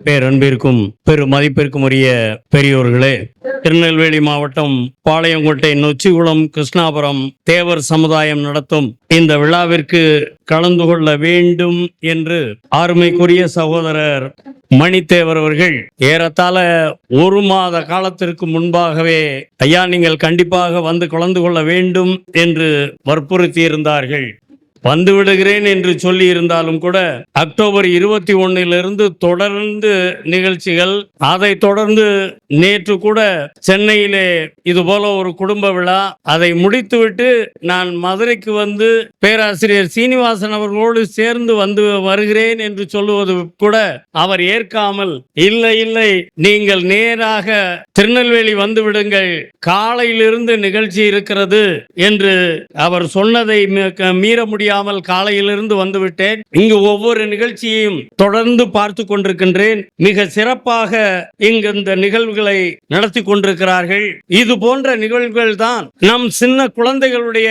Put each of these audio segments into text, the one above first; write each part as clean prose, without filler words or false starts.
பேரன்பிற்கும் பெரும் மதிப்பிற்கும் உரிய பெரியோர்களே, திருநெல்வேலி மாவட்டம் பாளையங்கோட்டை நொச்சிகுளம் கிருஷ்ணாபுரம் தேவர் சமுதாயம் நடத்தும் இந்த விழாவிற்கு கலந்து கொள்ள வேண்டும் என்று ஆர்மைக்குரிய சகோதரர் மணித்தேவர் அவர்கள் ஏறத்தாழ ஒரு மாத காலத்திற்கு முன்பாகவே ஐயா நீங்கள் கண்டிப்பாக வந்து கலந்து கொள்ள வேண்டும் என்று வற்புறுத்தி இருந்தார்கள். வந்து விடுகிறேன் என்று சொல்லி இருந்தாலும் கூட அக்டோபர் 21 தொடர்ந்து நிகழ்ச்சிகள், அதை தொடர்ந்து நேற்று கூட சென்னையிலே இதுபோல ஒரு குடும்ப விழா, அதை முடித்துவிட்டு நான் மதுரைக்கு வந்து பேராசிரியர் சீனிவாசன் அவர்களோடு சேர்ந்து வருகிறேன் என்று சொல்லுவது கூட அவர் ஏற்காமல், இல்லை இல்லை நீங்கள் நேராக திருநெல்வேலி வந்து விடுங்கள், காலையிலிருந்து நிகழ்ச்சி இருக்கிறது என்று அவர் சொன்னதை மீற முடியாது. காலையிலிருந்து வந்துவிட்டேன். இங்கு ஒவ்வொரு நிகழ்ச்சியையும் தொடர்ந்து பார்த்து கொண்டிருக்கின்றேன். மிக சிறப்பாக இங்கு இந்த நிகழ்வுகளை நடத்தி கொண்டிருக்கிறார்கள். இது போன்ற நிகழ்வுகள் தான் நம் சின்ன குழந்தைகளுடைய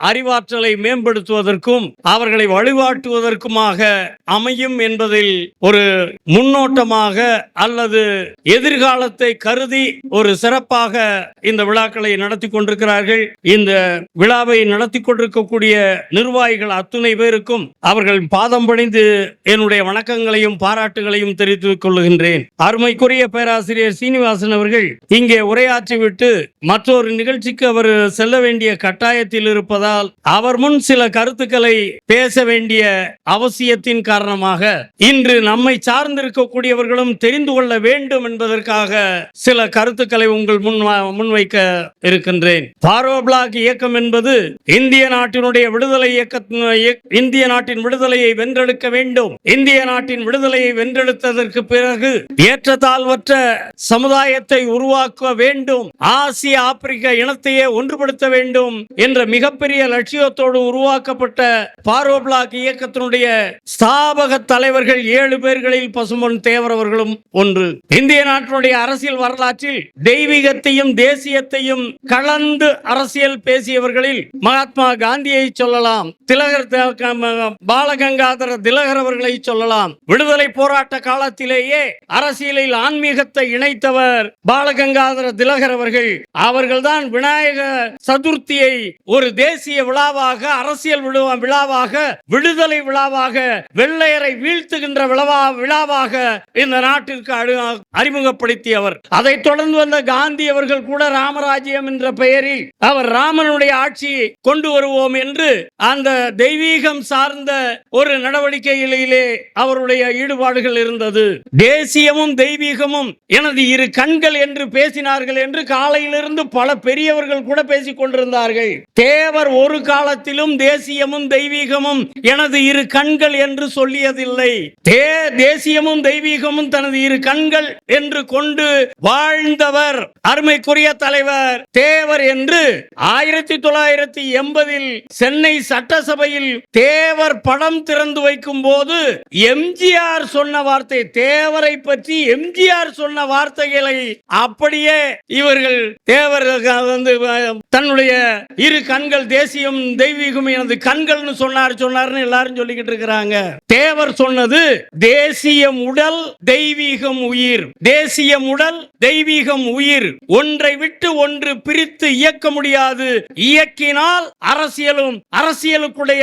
அறிவாற்றலை மேம்படுத்துவதற்கும் அவர்களை வழிகாட்டுவதற்குமாக அமையும் என்பதில் ஒரு முன்னோட்டமாக அல்லது எதிர்காலத்தை கருதி ஒரு சிறப்பாக இந்த விழாக்களை நடத்தி கொண்டிருக்கிறார்கள். இந்த விழாவை நடத்தி கொண்டிருக்கக்கூடிய நிர்வாகிகள் அத்துணை பேருக்கும் அவர்கள் பாதம் பணிந்து என்னுடைய வணக்கங்களையும் பாராட்டுகளையும் தெரிவித்துக் கொள்கின்றேன். அருமைக்குரிய பேராசிரியர் சீனிவாசன் அவர்கள் இங்கே உரையாற்றிவிட்டு மற்றொரு நிகழ்ச்சிக்கு அவர் செல்ல வேண்டிய கட்டாயத்தில் இருப்பதால் அவர் முன் சில கருத்துக்களை பேச வேண்டிய அவசியத்தின் காரணமாக இன்று நம்மை சார்ந்திருக்கக்கூடியவர்களும் தெரிந்து கொள்ள வேண்டும் என்பதற்காக சில கருத்துக்களை உங்கள் முன்வைக்க இருக்கின்றேன். ஃபார்வர்ட் பிளாக் இயக்கம் என்பது இந்திய நாட்டினுடைய விடுதலை இந்திய நாட்டின் விடுதலையை வென்றெடுக்க வேண்டும். இந்திய நாட்டின் விடுதலையை வென்றெடுத்ததற்கு பிறகு ஏற்றத்தாழ்வற்ற சமுதாயத்தை உருவாக்க வேண்டும், ஆசிய ஆப்பிரிக்க இனத்தையே ஒன்றுபடுத்த வேண்டும் என்ற மிகப்பெரிய லட்சியத்தோடு உருவாக்கப்பட்ட ஃபார்வர்ட் பிளாக் இயக்கத்தினுடைய ஸ்தாபக தலைவர்கள் 7 பேர்களில் பசும்பொன் தேவர் அவர்களும் ஒன்று. இந்திய நாட்டினுடைய அரசியல் வரலாற்றில் தெய்வீகத்தையும் தேசியத்தையும் கலந்து அரசியல் பேசியவர்களில் மகாத்மா காந்தியை சொல்லலாம், பாலகங்காதர திலகர் அவர்களை சொல்லலாம். விடுதலை போராட்ட காலத்திலேயே அரசியலில் ஆன்மீகத்தை இணைத்தவர் பாலகங்காதர திலகர் அவர்கள்தான் விநாயக சதுர்த்தியை ஒரு தேசிய விழாவாக, அரசியல் விழாவாக, விடுதலை விழாவாக, வெள்ளையரை வீழ்த்துகின்ற விழாவாக இந்த நாட்டிற்கு அறிமுகப்படுத்தியவர். அதைத் தொடர்ந்து வந்த காந்தி அவர்கள் கூட ராமராஜ்யம் என்ற பெயரில் அவர் ராமனுடைய ஆட்சியை கொண்டு வருவோம் என்று அந்த தெய்வீகம் சார்ந்த ஒரு நடவடிக்கைகளிலே அவருடைய ஈடுபாடுகள் இருந்தது. தேசியமும் தெய்வீகமும் எனது இரு கண்கள் என்று பேசினார்கள் என்று காலையிலிருந்து பல பெரியவர்கள் கூட பேசிக் கொண்டிருந்தார்கள். தேவர் ஒரு காலத்திலும் தேசியமும் தெய்வீகமும் எனது இரு கண்கள் என்று சொல்லியதில்லை. தேசியமும் தெய்வீகமும் தனது இரு கண்கள் என்று கொண்டு வாழ்ந்தவர் அருமைக்குரிய தலைவர் தேவர் என்று 1980 சென்னை சட்டசபையில் தேவர் படம் திறந்து வைக்கும் போது எம்ஜிஆர் சொன்ன வார்த்தை, தேவரை பற்றி எம்ஜிஆர் சொன்ன வார்த்தைகளை அப்படியே இவர்கள் தேவர் தன்னுடைய இரு கண்கள் தேசியம் தெய்வீகம் எனது கண்கள்னு சொன்னார்னு எல்லாரும் சொல்லிக்கிட்டு இருக்கிறாங்க. தேவர் சொன்னது தேசியம் உடல் தெய்வீகம் உயிர், தேசியம் உடல் தெய்வீகம் உயிர், ஒன்றை விட்டு ஒன்று பிரித்து இயக்க முடியாது, இயக்கினால் அரசியலும் அரசியலுக்குடைய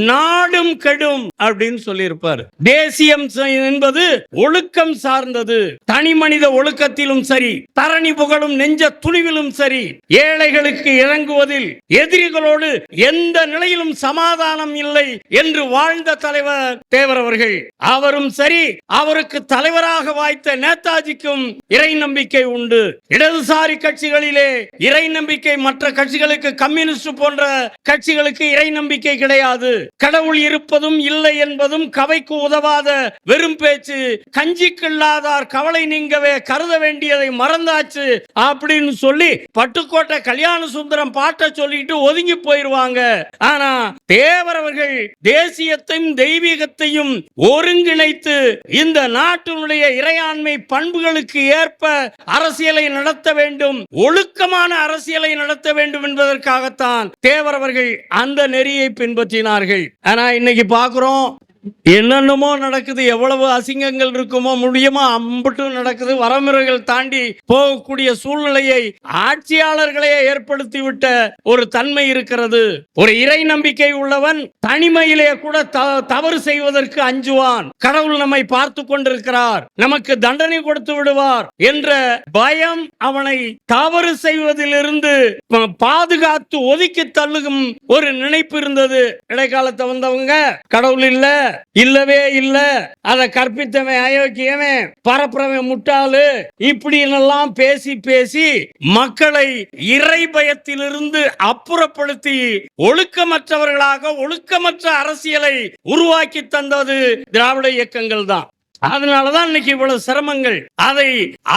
நாடும் கெடும் அப்படின்னு சொல்லியிருப்பார். தேசியம் என்பது ஒழுக்கம் சார்ந்தது. தனி மனித ஒழுக்கத்திலும் சரி, தரணி புகழும் நெஞ்ச துணிவிலும் சரி, ஏழைகளுக்கு இறங்குவதில் எதிரிகளோடு எந்த நிலையிலும் சமாதானம் இல்லை என்று வாழ்ந்த தலைவர் தேவர் அவர்கள். அவரும் சரி, அவருக்கு தலைவராக வாய்த்த நேதாஜிக்கும் இறை நம்பிக்கை உண்டு. இடதுசாரி கட்சிகளிலே இறை நம்பிக்கை, மற்ற கட்சிகளுக்கு கம்யூனிஸ்ட் போன்ற கட்சிகளுக்கு இறை நம்பிக்கை கிடையாது. கடவுள் இருப்பதும் இல்லை என்பதும் கவைக்கு உதவாத வெறும் பேச்சு. கஞ்சிக்கில்லாதார் கவலை நீங்கவே கருத வேண்டியதை மறந்தாச்சு அப்படின்னு சொல்லி பட்டுக்கோட்டை கல்யாண சுந்தரம் பாட்ட சொல்லிட்டு ஒதுங்கி போயிருவாங்க. ஆனா தேவர் அவர்கள் தேசியத்தையும் தெய்வீகத்தையும் ஒருங்கிணைத்து இந்த நாட்டினுடைய இறையாண்மை பண்புகளுக்கு ஏற்ப அரசியலை நடத்த வேண்டும், ஒழுக்கமான அரசியலை நடத்த வேண்டும் என்பதற்காகத்தான் தேவர் அவர்கள் அந்த நெறியை பின்பற்றினார்கள். ஆனா இன்னைக்கு பார்க்கிறோம், என்னென்னமோ நடக்குது, எவ்வளவு அசிங்கங்கள் இருக்குமோ முடியுமோ அம்பட்டும் நடக்குது. வரமுறைகள் தாண்டி போகக்கூடிய சூழ்நிலையை ஆட்சியாளர்களே ஏற்படுத்திவிட்ட ஒரு தன்மை இருக்கிறது. ஒரு இறை நம்பிக்கை உள்ளவன் தனிமையிலே கூட தவறு செய்வதற்கு அஞ்சுவான். கடவுள் நம்மை பார்த்து கொண்டிருக்கிறார், நமக்கு தண்டனை கொடுத்து விடுவார் என்ற பயம் அவனை தவறு செய்வதிலிருந்து பாதுகாத்து ஒதுக்கி தள்ளுகும் ஒரு நினைப்பு இருந்தது. இடைக்காலத்தை வந்தவங்க கடவுள் இல்லவே இல்ல, அதை கற்பித்தவன் அயோக்கியவன், பரப்புறவன் முட்டாளு, இப்படி எல்லாம் பேசி பேசி மக்களை இறை பயத்திலிருந்து அப்புறப்படுத்தி ஒழுக்கமற்றவர்களாக ஒழுக்கமற்ற அரசியலை உருவாக்கி தந்தது திராவிட இயக்கங்கள் தான். அதனாலதான் இன்னைக்கு இவ்வளவு சிரமங்கள். அதை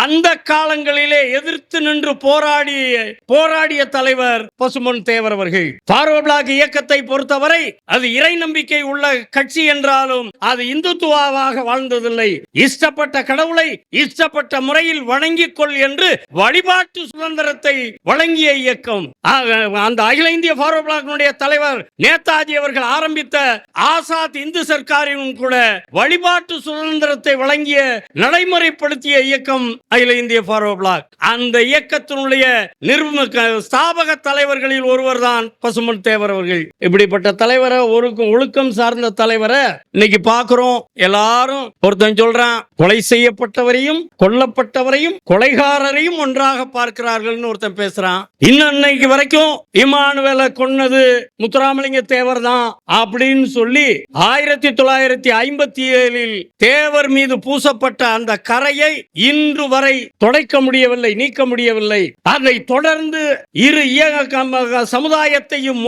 அந்த காலங்களிலே எதிர்த்து நின்று போராடிய தலைவர் பசும்பொன் தேவர் அவர்கள். ஃபார்வர்ட் பிளாக் இயக்கத்தை பொறுத்தவரை அது இறை நம்பிக்கை உள்ள கட்சி என்றாலும் அது இந்துத்துவாவாக வாழ்ந்ததில்லை. இஷ்டப்பட்ட கடவுளை இஷ்டப்பட்ட முறையில் வணங்கிக் கொள் என்று வழிபாட்டு சுதந்திரத்தை வழங்கிய இயக்கம். அந்த அகில இந்திய ஃபார்வர்ட் பிளாக் தலைவர் நேதாஜி அவர்கள் ஆரம்பித்த ஆசாத் இந்து சர்க்காரின் கூட வழிபாட்டு சுதந்திர வழங்கிய நடைமுறைப்படுத்திய இயக்கம் அகில இந்திய ஃபார்வர்ட் பிளாக். அந்த இயக்கத்தினுடைய ஸ்தாபக தலைவர்களில் ஒருவர் தான் பசும்பொன் தேவர் அவர்கள். இப்படிப்பட்ட தலைவரை, ஒழுக்கம் சார்ந்த தலைவரை இன்னைக்கு பார்க்கிறோம். எல்லாரும் ஒருத்தன் சொல்றான், கொலை செய்யப்பட்டவரையும் கொல்லப்பட்டவரையும் கொலைகாரரையும் ஒன்றாக பார்க்கிறார்கள் ஒருத்தன் பேசுறான். இன்னைக்கு வரைக்கும் இமானுவேலை கொன்னது முத்துராமலிங்க தேவர் தான் அப்படின்னு சொல்லி 1957 தேவர் மீது பூசப்பட்ட அந்த கரையை இன்று வரை துடைக்க முடியவில்லை, நீக்க முடியவில்லை. அதை தொடர்ந்து இரு சமுதாயத்தையும்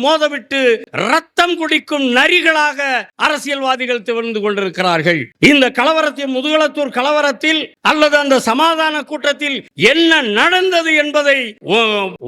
மோதவிட்டு ரத்தம் குடிக்கும் நரிகளாக அரசியல்வாதிகள் திகழ்ந்து கொண்டிருக்கிறார்கள். இந்த கலவரத்தில், முதுகுளத்தூர் கலவரத்தில் அல்லது அந்த சமாதான கூட்டத்தில் என்ன நடந்தது என்பதை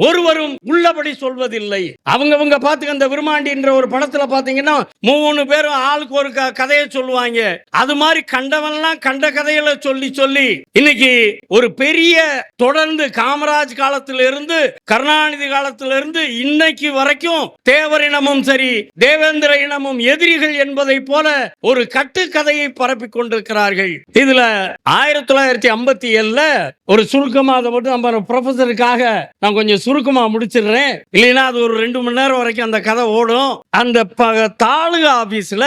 ஒருவரும் உள்ளபடி சொல்வதில்லை. அவங்க பார்த்து அந்த விருமாண்டி என்ற ஒரு படத்துல பாத்தீங்கன்னா 3 பேரும் ஆளுக்கு ஒரு கதையை சொல்லுவாங்க. அது மாதிரி கண்டவன்லாம் கண்ட கதைகளை சொல்லி இன்னைக்கு ஒரு பெரிய தொடர்ந்து காமராஜ் காலத்திலிருந்து கருணாநிதி காலத்திலிருந்து இன்னைக்கு வரைக்கும் தேவர் இனமும் சரி தேவேந்திர இனமும் எதிரிகள் என்பதை போல ஒரு கட்டுக்கதையை பரப்பிக் கொண்டிருக்கிறார்கள். இதுல 1957 ஒரு சுருக்கமா, அதை மட்டும் நம்ம ப்ரொஃபஸருக்காக நான் கொஞ்சம் சுருக்கமா முடிச்சிடுறேன், இல்லைன்னா அது ஒரு 2 மணி நேரம் வரைக்கும் அந்த கதை ஓடும். அந்த தாலுகா ஆபீஸ்ல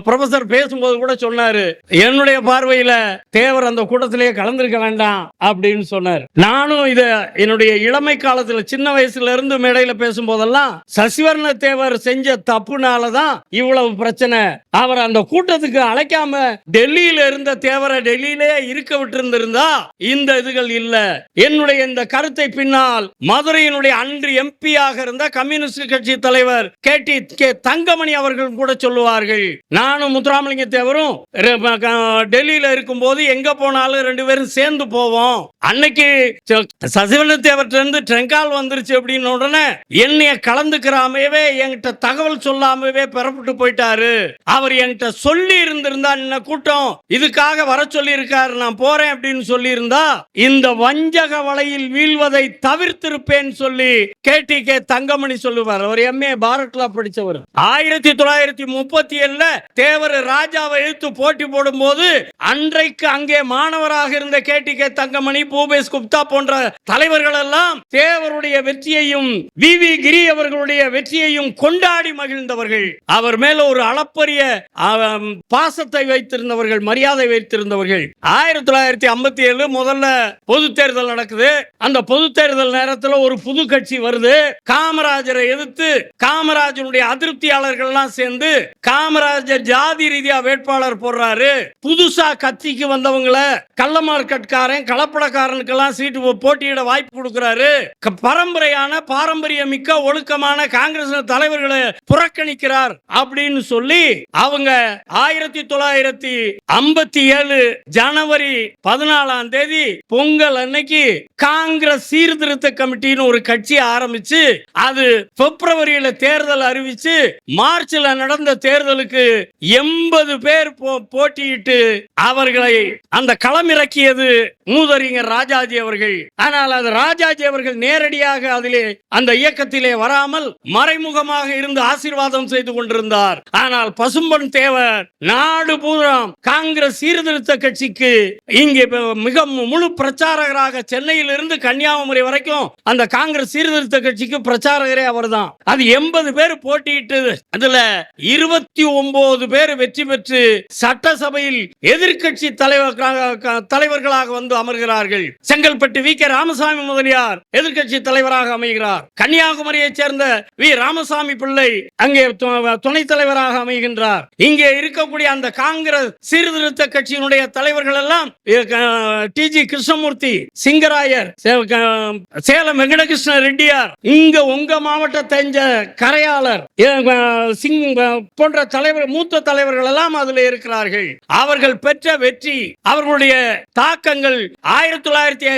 ப்ரொஃபஸர் பேசும்போது கூட சொன்னாரு, என்னுடைய பார்வையில தேவர் அந்த கூட்டத்திலேயே கலந்திருக்க வேண்டாம் அப்படின்னு சொன்னார். நானும் இத என்னுடைய இளமை காலத்துல சின்ன வயசுல இருந்து மேடையில பேசும்போதெல்லாம் சசிவர்ண தேவர் செஞ்ச தப்புனாலதான் இவ்வளவு பிரச்சனை. அவர் அந்த கூட்டத்துக்கு அழைக்காம டெல்லியில இருந்த தேவரை டெல்லியிலே இருக்க விட்டு இருந்திருந்தா இந்த இதுகள் இல்ல. என்னுடைய இந்த கருத்தை பின்னால் மதுரையினுடைய அன்று எம்பியாக இருந்த கம்யூனிஸ்ட் கட்சி தலைவர் கே தங்கமணி அவர்கள் கூட சொல்லுவார்கள். நானும் முத்துராமலிங்க தேவரும் டெல்லியில இருக்கும் போது எங்க போனாலும் 2 பேரும் சேர்ந்து போவோம். அன்னைக்கு சசிவர்ண தேவர்கிட்ட இருந்து ட்ரெங்கால் வந்துருச்சு அப்படின்னு உடனே என்னைய கலந்துக்கிறாமவே என்கிட்ட தகவல் சொல்லாமவே பெறப்பட்டு போயிட்டாரு. அவர் என்கிட்ட சொல்லி இருந்திருந்தா, இந்த கூட்டம் இதுக்காக வர சொல்லி இருக்காரு, நான் போறேன் அப்படின்னு சொல்லி இருந்தா இந்த வஞ்சக வலையில் வீழ்வதை தவிர்த்திருப்பேன் சொல்லி கே தங்கமணி சொல்லுவார். அவர் எம்ஏ பாரத்ல படிச்சவர். 1937 தேவர் ராஜாவை எழுத்து போட்டி போடும் போது அன்றைக்கு அங்கே மாணவராக இருந்த கே தங்கமணி, பூபேஷ் குப்தா போன்ற தலைவர்கள் எல்லாம் தேவருடைய வெற்றியையும் வி கிரி அவர்களுடைய வெற்றியையும் கொண்டாடி மகிழ்ந்தவர்கள். அவர் மேல ஒரு அளப்பரிய பாசத்தை வைத்திருந்தவர்கள், மரியாதை வைத்திருந்தவர்கள். 1957 முதல்ல பொது தேர்தல் நடக்குது. அந்த பொது தேர்தல் நேரத்தில் ஒரு புது கட்சி வருது. காமராஜரை எதிர்த்து காமராஜனுடைய அதிருப்தியாளர்கள் எல்லாம் சேர்ந்து காமராஜர் ஜாதி ரீதியா வேட்பாளர் போடுறாரு. புதுசா கட்சிக்கு வந்தவங்கள கள்ள மார்க்கெட்காரன் கலப்படக்காரனுக்கெல்லாம் சீட்டு போட்டியிட வாய்ப்பு கொடுக்கிறாரு. பாரம்பரியம் மிக்க ஒழுக்கமான காங்கிரஸ் தலைவர்களை புறக்கணிக்கிறார் அப்படின்னு சொல்லி அவங்க 1957 ஜனவரி 14 பொங்கல் அன்னைக்கு காங்கிரஸ் சீர்திருத்த கமிட்டின்னு ஒரு கட்சி ஆரம்பிச்சு அது பிப்ரவரியில தேர்தல் அறிவிச்சு மார்ச்ல நடந்த தேர்தலுக்கு 80 பேர் போட்டி போட்டியிட்டு அவர்களை அந்த களமிறக்கியது மூதறிஞர் ராஜாஜி அவர்கள். ஆனால் அது ராஜாஜி அவர்கள் நேரடியாக அதிலே அந்த இயக்கத்திலே வராமல் மறைமுகமாக இருந்து ஆசீர்வாதம் செய்து கொண்டிருந்தார். ஆனால் பசும்பொன் தேவர் நாடு பூரா காங்கிரஸ் சீர்திருத்த கட்சிக்கு இங்கே மிக முழு பிரச்சாரகராக சென்னையில் இருந்து கன்னியாகுமரி வரைக்கும் அந்த காங்கிரஸ் சீர்திருத்த கட்சிக்கு பிரச்சாரகரே அவர்தான். அது 80 பேர் போட்டியிட்டு அதுல 29 பேர் வெற்றி பெற்று சட்டசபையில் எதிர்கட்சி தலைவர்களாக வந்து அமர்கிறார்கள். செங்கல்பட்டு வி கே ராமசாமி முதலியார் எதிர்கட்சி தலைவராக அமைகிறார். கன்னியாகுமரியைச் சேர்ந்த வி ராமசாமி பிள்ளை அங்கே துணைத் தலைவராக அமைகின்றார். இங்கே இருக்கக்கூடிய அந்த காங்கிரஸ் சீர்திருத்த கட்சியினுடைய தலைவர்கள் எல்லாம் டி.ஜி. கிருஷ்ணமூர்த்தி, சிங்கராயர், சேலம் வெங்கடகிருஷ்ண ரெட்டியார், இங்க உங்க மாவட்டத்தை கரையாளர் போன்ற தலைவர் மூத்த தலைவர்கள் எல்லாம் அதில் இருக்கிறார்கள். அவர்கள் பெற்ற வெற்றி, அவர்களுடைய தாக்கங்கள் 1952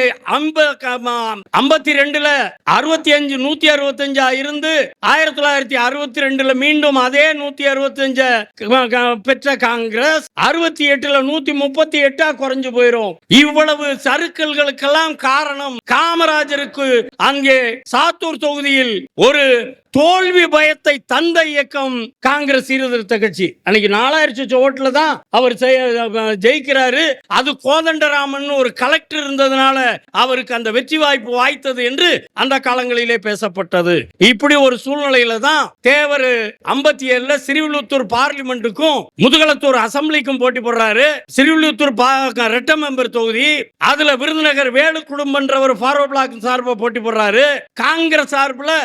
65 165 இருந்து 1962 மீண்டும் அதே 165 பெற்ற காங்கிரஸ் 68 138 குறைஞ்சு போயிரும். இவ்வளவு சறுக்கல்களுக்கெல்லாம் காரணம் காமராஜருக்கு அங்கே சாத்தூர் தொகுதியில் ஒரு தோல்வி பயத்தை தந்த இயக்கம் காங்கிரஸ் சீர்திருத்த கட்சி. அன்னைக்கு 4000 ஓட்டுல தான் அவர் ஜெயிக்கிறாரு. அது கோதண்டராமன் ஒரு கலெக்டர் இருந்ததுனால அவருக்கு அந்த வெற்றி வாய்ப்பு வாய்த்தது என்று அந்த காலங்களிலே பேசப்பட்டது. இப்படி ஒரு சூழ்நிலையில தான் தேவர் 57 சிறுவில்லுத்தூர் பார்லிமெண்ட்டுக்கும் முதுகளத்தூர் அசம்பிளிக்கும் போட்டி போடுறாரு. சிறுவில்லுத்தூர் ரெட்ட மெம்பர் தொகுதி, அதுல விருதுநகர் வேலு குடும்பன்றவர் ஃபார்வர்ட் பிளாக் சார்பா போட்டி போடுறாரு. காங்கிரஸ் சார்பில்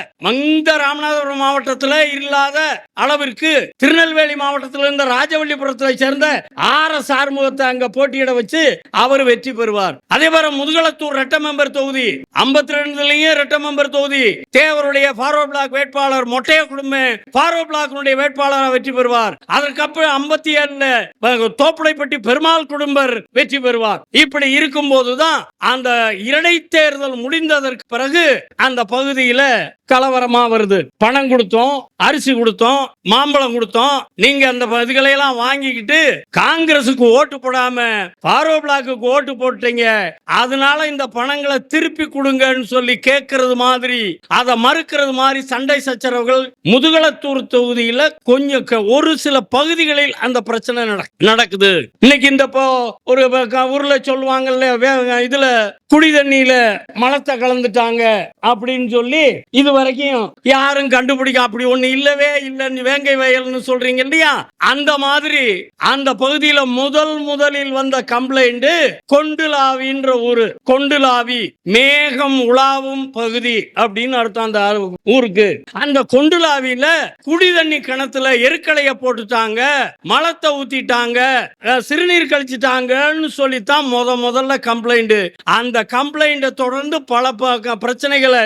ராமநாதபுரம் மாவட்டத்தில் இல்லாத அளவிற்கு திருநெல்வேலி மாவட்டத்தில் இருந்த ராஜவல்லிபுரத்தை சேர்ந்த ஆர்.எஸ். ஆறுமுகத்தை அங்க போட்டியிட வச்சு அவர் வெற்றி பெறுவார். அதே போல முதுகளத்தூர் ரெட்ட மெம்பர் தொகுதி 52 ரெட்ட மெம்பர் தொகுதி தேவருடைய ஃபார்வர்ட் பிளாக் வேட்பாளர் மொட்டைய குடும்பம் ஃபார்வர்ட் பிளாக் வேட்பாளர் வெற்றி பெறுவார். அதற்கப்புறம் 57 தோப்புடைப்பட்டி பெருமாள் குடும்பர் வெற்றி பெறுவார். இப்படி இருக்கும் போதுதான் அந்த இடைத்தேர்தல் முடிந்ததற்கு பிறகு அந்த பகுதியில கலவரமா வருது. பணம் கொடுத்தோம், அரிசி கொடுத்தோம், மாம்பழம் கொடுத்தோம், நீங்க அந்த இதுகளை எல்லாம் வாங்கிக்கிட்டு காங்கிரசுக்கு ஓட்டு போடாம ஃபார்வர்ட் பிளாக்கு ஓட்டு போட்டீங்க, அதனால இந்த பணங்களை திருப்பி கொடுங்கன்னு சொல்லி கேட்கறது மாதிரி அதை மறுக்கிறது மாதிரி சண்டை சச்சரவுகள் முதுகளத்தூர் தொகுதியில கொஞ்சம் ஒரு சில பகுதிகளில் அந்த பிரச்சனை நடக்குது. இன்னைக்கு இந்த ஒரு ஊர்ல சொல்லுவாங்கல்ல, இதுல குடி தண்ணியில மலத்தை கலந்துட்டாங்க அப்படின்னு சொல்லி இது வரைக்கும் யாரும் கண்டுபிடிக்க அப்படி ஒண்ணு இல்லவே இல்லைன்னு வேங்கை வயல்னு சொல்றீங்க இல்லையா, அந்த மாதிரி அந்த பகுதியில முதலில் வந்த கம்ப்ளைண்ட் கொண்டுலாவின்ற ஊரு. கொண்டுலாவி மேகம் உலாவும் பகுதி அப்படின்னு அர்த்தம் அந்த ஊருக்கு. அந்த கொண்டுலாவில குடி தண்ணி கிணத்துல எருக்கலைய போட்டுட்டாங்க, மலத்தை ஊத்திட்டாங்க, சிறுநீர் கழிச்சிட்டாங்கன்னு சொல்லித்தான் முதல்ல கம்ப்ளைண்ட். அந்த கம்ப்ளைண்ட தொடர்ந்து பல பிரச்சனைகளை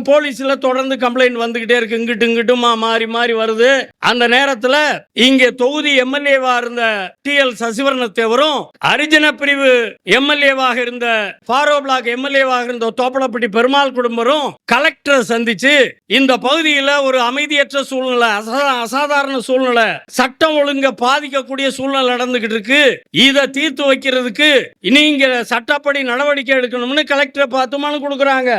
போலீஸ்ல தொடர்ந்து கம்ப்ளைண்ட் வந்துகிட்டே இருக்கு, இங்கிட்டும் மாறி மாறி வருது. அந்த நேரத்தில் இங்கே தொகுதி எம்எல்ஏவா இருந்த டி.எல். சசிவர்ண தேவரும் ஹரிஜன பிரிவு எம்எல்ஏவாக இருந்த ஃபார்வர்ட் பிளாக் எம்எல்ஏவாக இருந்த தோப்பளப்பட்டி பெருமாள் குடும்பரும் கலெக்டரை சந்திச்சு இந்த பகுதியில் ஒரு அமைதியற்ற சூழ்நிலை, அசாதாரண சூழ்நிலை, சட்டம் ஒழுங்க பாதிக்கக்கூடிய சூழ்நிலை நடந்துகிட்டு இருக்கு, இதை தீர்த்து வைக்கிறதுக்கு நீங்க சட்டப்படி நடவடிக்கை எடுக்கணும்னு கலெக்டரை பார்த்து மனு கொடுக்குறாங்க.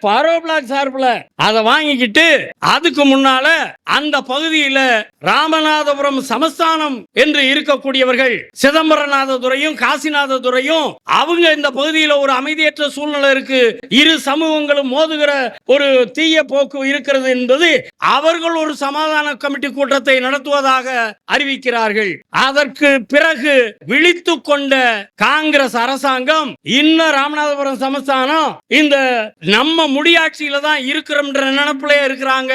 ஃபார்வர்ட் பிளாக் சார்பில் அதை வாங்கிக்கிட்டு அதுக்கு முன்னால அந்த பகுதியில ராமநாதபுரம் சமஸ்தானம் என்று இருக்கக்கூடியவர்கள் சிதம்பரநாததுரையும் காசிநாததுரையும் அவங்க இந்த பகுதியில் ஒரு அமைதியற்ற சூழ்நிலை இருக்கு, இரு சமூகங்களும் மோதுகிற ஒரு தீய போக்கு இருக்கிறது என்பது அவர்கள் ஒரு சமாதான கமிட்டி கூட்டத்தை நடத்துவதாக அறிவிக்கிறார்கள். அதற்கு பிறகு விழித்து கொண்ட காங்கிரஸ் அரசாங்கம் இன்னும் ராமநாதபுரம் சமஸ்தானம் இந்த நம்ம முடியாட்சியில தான் இருக்கிறோம் நினைப்பிலே இருக்கிறாங்க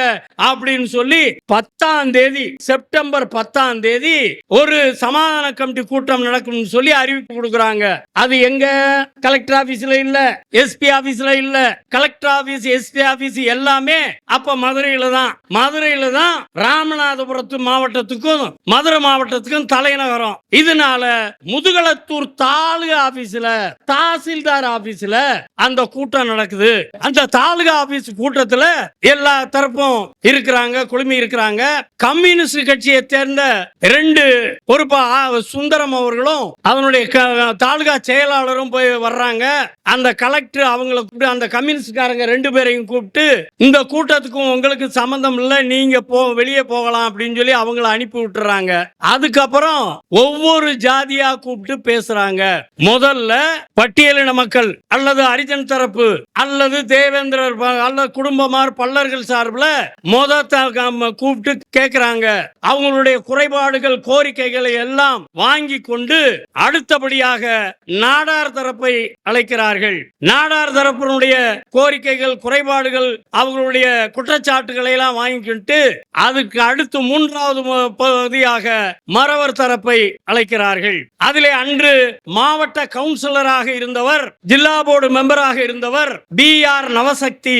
அப்படின்னு சொல்லி 10ஆம் தேதி செப்டம்பர் 10ஆம் தேதி ஒரு சமாதான கமிட்டி கூட்டம் நடக்கும் சொல்லி அறிவிப்பு கொடுக்கறாங்க. அது எங்க கலெக்டர் ஆபீஸ்ல இல்ல, எஸ்பி ஆபீஸ்ல இல்ல, கலெக்டர் ஆபீஸ் எஸ்பி ஆபீஸ் எல்லாமே அப்ப மதுரையில தான் ராமநாதபுரத்து மாவட்டத்துக்கும் மதுரை மாவட்டத்துக்கும் தலைநகரம். இதனால முதுகளத்தூர் தாலுகா ஆபீஸ்ல தாசில்தார் ஆபீஸ்ல அந்த கூட்டம் நடக்குது. அந்த தாலுகா ஆபீஸ் கூட்டத்துல எல்லா தரப்பும் இருக்கிறாங்க, குழுமி இருக்கிறாங்க. கம்யூனிஸ்ட் கட்சியை சேர்ந்த 2 பொறுப்பா சுந்தரம் அவர்களும் அதனுடைய தாலுகா செயலாளரும் போய் வர்றாங்க. அந்த கலெக்டர் அவங்களை கூப்பிட்டு, அந்த கம்யூனிஸ்ட்காரங்க 2 பேரையும் கூப்பிட்டு, இந்த கூட்டத்துக்கும் உங்களுக்கு சம்பந்தம் இல்லை, நீங்க வெளியே போகலாம் அப்படின்னு சொல்லி அவங்களை அனுப்பி விட்டுறாங்க. அதுக்கப்புறம் ஒவ்வொரு ஜாதியா கூப்பிட்டு பேசுறாங்க. முதல்ல பட்டியலின மக்கள் அல்லது ஹரிஜன் தரப்பு அல்லது தேவேந்திரர் அல்லது குடும்பமார் பல்லர்கள் சார்பில் கூப்பிட்டு கேட்கிறாங்க. அவங்களுடைய குறைபாடுகள் கோரிக்கைகளை எல்லாம் வாங்கி கொண்டு அடுத்தபடியாக நாடார் தரப்பை அழைக்கிறார்கள். நாடார் தரப்பினுடைய கோரிக்கைகள் குறைபாடுகள் அவங்களுடைய குற்றச்சாட்டுகளை எல்லாம் வாங்கிக்கிட்டு அதுக்கு அடுத்து 3வது பகுதியாக மறவர் தரப்பை அழைக்கிறார்கள். அதிலே அன்று மாவட்ட கவுன்சிலராக இருந்தவர், ஜில்லா போர்டு மெம்பராக இருந்தவர் B.R. நவசக்தி,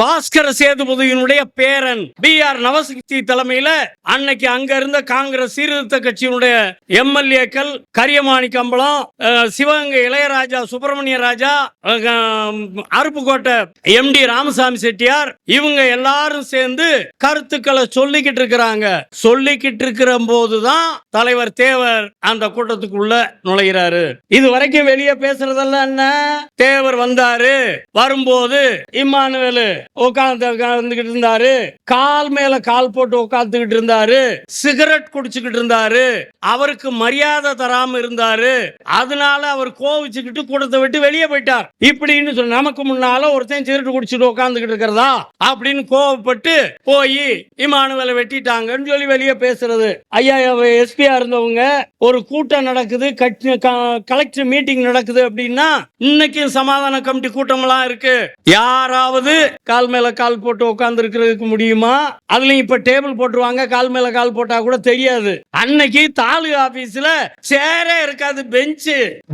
பாஸ்கர சேதுபதியினுடைய பேரன் B.R. நவசக்தி தலைமையில அன்னைக்கு அங்க இருந்த காங்கிரஸ் சீர்திருத்த கட்சியினுடைய MLA-க்கள் கரியமாணி கம்பளம், சிவகங்கை இளையராஜா, சுப்பிரமணிய ராஜா, அருப்புக்கோட்டை MD ராமசாமி செட்டியார், இவங்க எல்லாரும் சேர்ந்து கருத்துக்களை சொல்லிக்கிட்டு இருக்கிறாங்க. சொல்லிக்கிட்டு இருக்கிற போதுதான் தலைவர் தேவர் அந்த கூட்டத்துக்குள்ள நுழைகிறாரு. இது வரைக்கும் வெளியே பேசுறதெல்லாம் என்ன, தேவர் வந்தாரு, வரும்போது இம்மானுவேல் உட்கார்ந்துகிட்டு இருந்தாரு, கால் மேல கால் போட்டு உட்கார்ந்துகிட்டு இருந்தாரு, சிகரெட் குடிச்சுக்கிட்டு இருந்தாரு, அவருக்கு மரியாதை தராம இருந்தாரு, அதனால அவர் கோவிச்சுக்கிட்டு கூட்டத்தை விட்டு வெளியே போயிட்டார் இப்படின்னு சொல்லி, நமக்கு முன்னால ஒருத்தன் சிகரெட் குடிச்சுட்டு உட்கார்ந்துகிட்டு இருக்கிறதா அப்படின்னு கோவப்பட்டு போய் இம்மானுவேலை வெட்டிட்டாங்கன்னு சொல்லி வெளியே பேசுறது. ஐயா எஸ்பியா இருந்தவங்க ஒரு கூட்டம் நடக்குது, கலெக்டர் மீட்டிங் நடக்குது அப்படின்னா இன்னைக்கு சமாதான கமிட்டி கூட்டம் எல்லாம் இருக்கு, யாராவது கால் மேல கால் போட்டு உட்கார்ந்து இருக்கிறதுக்கு முடியுமா? அதுலயும் இப்ப டேபிள் போட்டுருவாங்க, கால் மேல கால் போட்டா கூட தெரியாது. அன்னைக்கு தாலுகா ஆபீஸ்ல சேரே இருக்காது,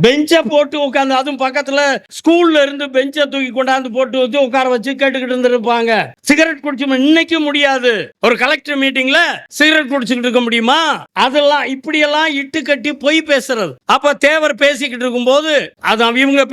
பெஞ்ச போட்டு உட்கார்ந்து, அதுவும் பக்கத்துல ஸ்கூல்ல இருந்து பெஞ்சை தூக்கி கொண்டாந்து போட்டு வச்சு உட்கார வச்சு கேட்டுக்கிட்டு இருந்திருப்பாங்க. சிகரெட் குடிச்சு இன்னைக்கு முடியாது. ஒரு கலெக்டர் மீட்டிங்ல சிகரெட் குடிச்சுக்கிட்டு இருக்க முடியுமா? அதெல்லாம் இப்படியெல்லாம் இட்டு கட்டி பொய் பேசுறது. அப்ப தேவர் பேசிக்கிட்டு இருக்கும் போது, அதான் இவங்க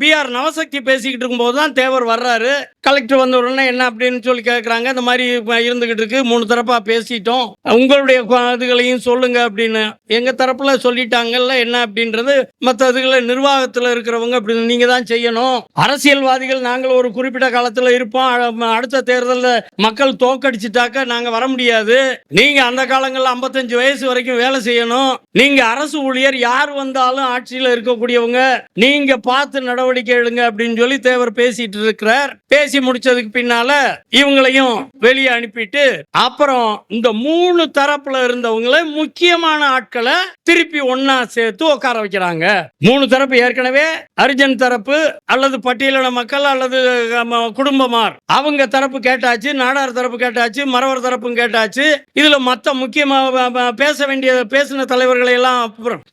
B.R. நவசக்தி பேசிக்கிட்டு இருக்கும் போது தான் தேவர் வர்றாரு. கலெக்டர் வந்த உடனே என்ன அப்படின்னு சொல்லி கேட்கறாங்க. இந்த மாதிரி இருந்துகிட்டு இருக்கு, 3 தரப்பா பேசிட்டோம், உங்களுடைய இதுகளையும் சொல்லுங்க அப்படின்னு. எங்க தரப்புல சொல்லிட்டாங்கல்ல, என்ன அப்படின்றது மற்ற இதுகளை நிர்வாகத்தில் இருக்கிறவங்க அப்படி நீங்க தான் செய்யணும். அரசியல்வாதிகள் நாங்கள் ஒரு குறிப்பிட்ட காலத்துல இருப்போம், அடுத்த தேர்தலில் மக்கள் தோக்கடிச்சுட்டாக்க நாங்க வர முடியாது. நீங்க அந்த காலங்களில் 55 வயசு வரைக்கும் வேலை செய்யணும். நீங்க அரசு ஊழியர், யார் வந்தாலும் ஆட்சியில் இருக்கக்கூடியவங்க, நீங்க பார்த்து நடவடிக்கை எடுங்க அப்படின்னு சொல்லி தேவர் பேசிட்டு இருக்கிறார். பேசி முடிச்சதுக்கு பின்னால இவங்களையும் வெளியே அனுப்பிட்டு அப்புறம் இந்த 3 தரப்புல இருந்தவங்களை முக்கியமான ஆட்களை திருப்பி ஒன்னா சேர்த்து உட்கார வைக்கிறாங்க. 3 தரப்பு ஏற்கனவே ஹரிஜன் தரப்பு அல்லது பட்டியலின மக்கள் அல்லது குடும்பமார் அவங்க தரப்பு கேட்டாச்சு, நாடார் தரப்பு கேட்டாச்சு, மறவர் தரப்பும் கேட்டாச்சு. இதுல மத்த முக்கியமா பேசின தலைவர்களை எல்லாம்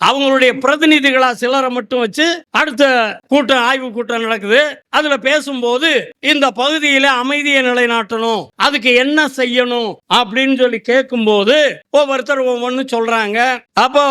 அவங்களுடைய பிரதிநிதிகளா சிலரை மட்டும் வச்சு அடுத்த கூட்டம், ஆய்வு கூட்டம் நடக்குது. அதுல பேசும்போது இந்த பகுதியில அமைதியை நிலைநாட்டணும், அதுக்கு என்ன செய்யணும் அப்படின்னு சொல்லி கேட்கும் போது ஒவ்வொருத்தர் ஒவ்வொன்னு சொல்றாங்க. அப்போ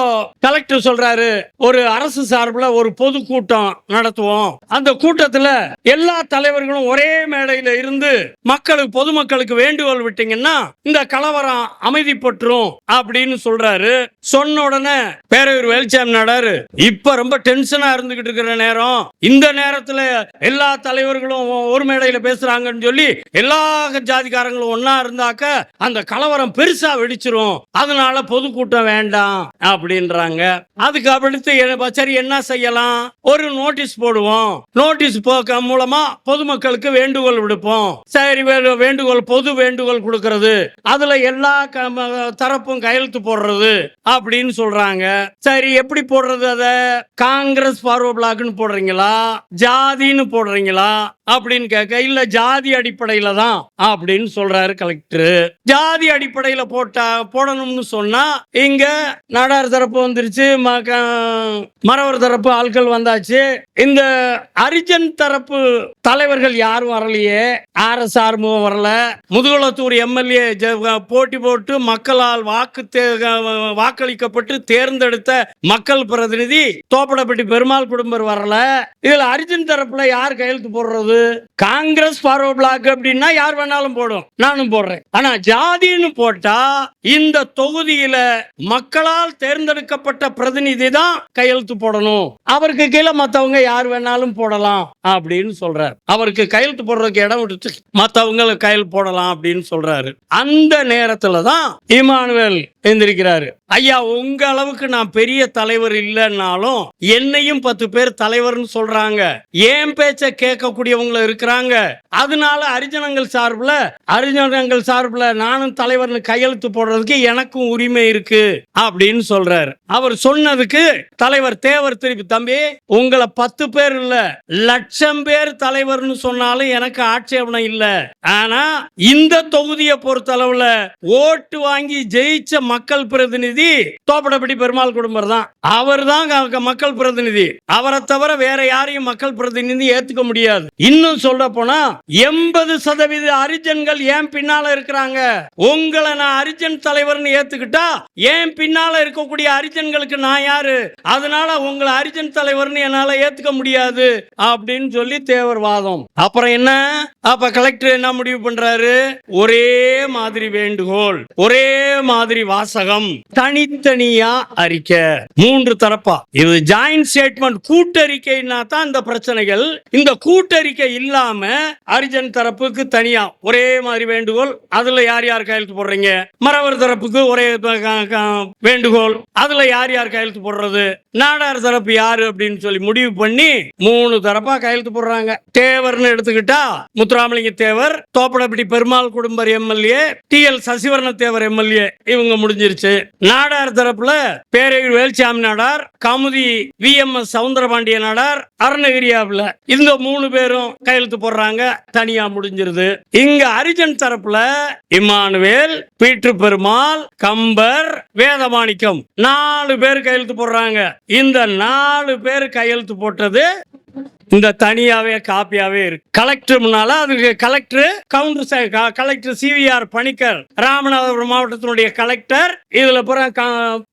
கலெக்டர் சொல்றாரு, ஒரு அரசு சார்பில் ஒரு பொது கூட்டம் நடத்துவோம், அந்த கூட்டத்துல எல்லா தலைவர்களும் ஒரே மேடையில இருந்து மக்களுக்கு, பொதுமக்களுக்கு வேண்டுகோள் விட்டீங்கன்னா இந்த கலவரம் அமைதிப்பற்றும் அப்படின்னு சொல்றாரு. சொன்ன உடனே பேரவையூர் வேலுச்சாமி நாடாரு இப்ப ரொம்ப டென்ஷனா இருந்துகிட்டு இருக்கிற நேரம், இந்த நேரத்துல எல்லா தலைவர்களும் ஒரு மேடையில பேசுறாங்கன்னு சொல்லி எல்லா ஜாதிக்காரங்களும் ஒன்னா இருந்தாக்க அந்த கலவரம் பெருசா வெடிச்சிரும், அதனால பொதுக்கூட்டம் வேண்டாம் அப்படின்றாங்க. அதுக்கு அடுத்து சரி என்ன செய்யலாம், ஒரு நோட்டீஸ் போடுவோம், நோட்டீஸ் மூலமா பொதுமக்களுக்கு வேண்டுகோள் விடுப்போம். சரி, வேண்டுகோள், பொது வேண்டுகோள் கொடுக்கிறது, அதுல எல்லா தரப்பும் கையெழுத்து போடுறது அப்படின்னு சொல்றாங்க. சரி, எப்படி போடுறது? அத காங்கிரஸ் ஃபார்வர்ட் பிளாக்னு போடுறீங்களா, ஜாதின்னு போடுறீங்களா அப்படின்னு கேட்க, இல்ல ஜாதி அடிப்படையில தான் அப்படின்னு சொல்றாரு கலெக்டர். ஜாதி அடிப்படையில போடணும்னு சொன்னா இங்க நாடார் தரப்பு வந்துருச்சு, மறவர் தரப்பு ஆட்கள் வந்தாச்சு, இந்த ஹரிஜன் தரப்பு தலைவர்கள் யாரும் வரலையே, RS ஆர்முகம் வரல, முதுகுளத்தூர் MLA போட்டி போட்டு மக்களால் வாக்களிக்கப்பட்டு தேர்ந்தெடுத்த மக்கள் பிரதிநிதி தோப்படப்பட்டி பெருமாள் குடும்பர் வரல. இதுல ஹரிஜன் தரப்புல யார் கையெழுத்து போடுறது? காங்கிரஸ் ஃபார்வர்ட் பிளாக் அப்படின்னா யார் வேணாலும் வேணாலும் போடும், நானும் போடுறேன். ஆனா ஜாதின்னு போட்டா இந்த தொகுதியில மக்களால் தேர்ந்தெடுக்கப்பட்ட பிரதிநிதி தான் கையெழுத்து போடணும், அவருக்கு கீழே மத்தவங்க யார் வேணாலும் போடலாம் அப்படின்னு சொல்றாரு. அவருக்கு கையெழுத்து போடுறதுக்கு இடம் விட்டு மத்தவங்க கையெழுத்து போடலாம் அப்படின்னு சொல்றாரு. அந்த நேரத்துல தான் இமானுவேல் எந்திரிக்கிறாரு. ஐயா, உங்க அளவுக்கு நான் பெரிய தலைவர் இல்லைன்னாலும் என்னையும் 10 பேர் தலைவர்னு சொல்றாங்க, ஏன் பேச்ச கேட்கக்கூடியவங்க இருக்கிறாங்க, அதனால அரிஜனங்கள் சார்பில் நானும் தலைவர்னு கையெழுத்து போடுறதுக்கு எனக்கும் உரிமை இருக்கு அப்படின்னு சொல்றாரு. அவர் சொன்னதுக்கு தலைவர் தேவர் திருப்பி, தம்பி உங்களை 10 பேர் இல்ல 1,00,000 பேர் தலைவர்னு சொன்னாலும் எனக்கு ஆட்சேபணம் இல்ல. ஆனா இந்த தொகுதியை பொறுத்தளவுல ஓட்டு வாங்கி ஜெயிச்ச மக்கள் பிரதிநிதி தோப்படப்பட்டி பெருமாள் குடும்பம் தான். அவர் தான் மக்கள் பிரதிநிதி. அவரை தவிர வேற யாரையும் மக்கள் பிரதிநிதி ஏத்துக்க முடியாது. இன்னும் சொல்ல போனா 80% அரிஜன்கள் ஏன் பின்னால இருக்கிறாங்க. உங்களை நான் அரிஜன் தலைவர்னு ஏத்துக்கிட்டா ஏன் பின்னால இருக்கக்கூடிய அரிஜன்களுக்கு நான் யாரு, அதனால உங்களை அரிஜன் தலைவர்னு என்னால ஏத்துக்க முடியாது அப்படின்னு சொல்லி தேவர் வாதம். அப்புறம் என்ன, அப்ப கலெக்டர் என்ன முடிவு பண்றாரு, ஒரே மாதிரி வேண்டுகோள், ஒரே மாதிரி வாசகம், தனித்தனியா அறிக்கை, 3 தரப்பா. இது ஜாயிண்ட் ஸ்டேட்மெண்ட், கூட்டறிக்கைன்னா தான் இந்த பிரச்சனைகள். இந்த கூட்டறிக்கை இல்லாம அரிஜன் தரப்புக்கு தனியா ஒரே மாதிரி வேண்டுகோள், அதுல யார் யார் கையெழுத்து போடுறீங்க, மறவர் தரப்புக்கு ஒரே வேண்டுகோள், அதுல யார் யார் கையெழுத்து போடுறது, நாடார் தரப்பு யாரு அப்படின்னு சொல்லி முடிவு பண்ணி 3 தரப்பா கையெழுத்து போடுறாங்க. தேவர்னு எடுத்துக்கிட்டா முத்துராமலிங்க தேவர், தோப்படப்பட்டி பெருமாள் குடும்பர் எம்எல்ஏ, டிஎல் சசிவர்ண தேவர் எம்எல்ஏ, இவங்க முடிஞ்சிருச்சு. நாடார் தரப்புல பேரையூர் வேல்சாமி நாடார், கமுதி விஎம்எஸ் சவுந்தரபாண்டிய நாடார், அருணகிரியாவில் இந்த 3 பேரும் கையெழுத்து போடுறாங்க, தனியா முடிஞ்சிருது. இங்க அரிஜன் தரப்புல இமானுவேல், பீட்ரு பெருமாள், கம்பர், வேதமாணிக்கம் 4 பேர் கையெழுத்து போடுறாங்க. இந்த 4 பேர் கையெழுத்து போட்டது இந்த தனியாவே காப்பியாவே இருக்கு. கலெக்டர் முன்னால அதுக்கு கலெக்டர் சிவிஆர் பணிக்கர், ராமநாதபுரம் மாவட்டத்தினுடைய கலெக்டர், இதுல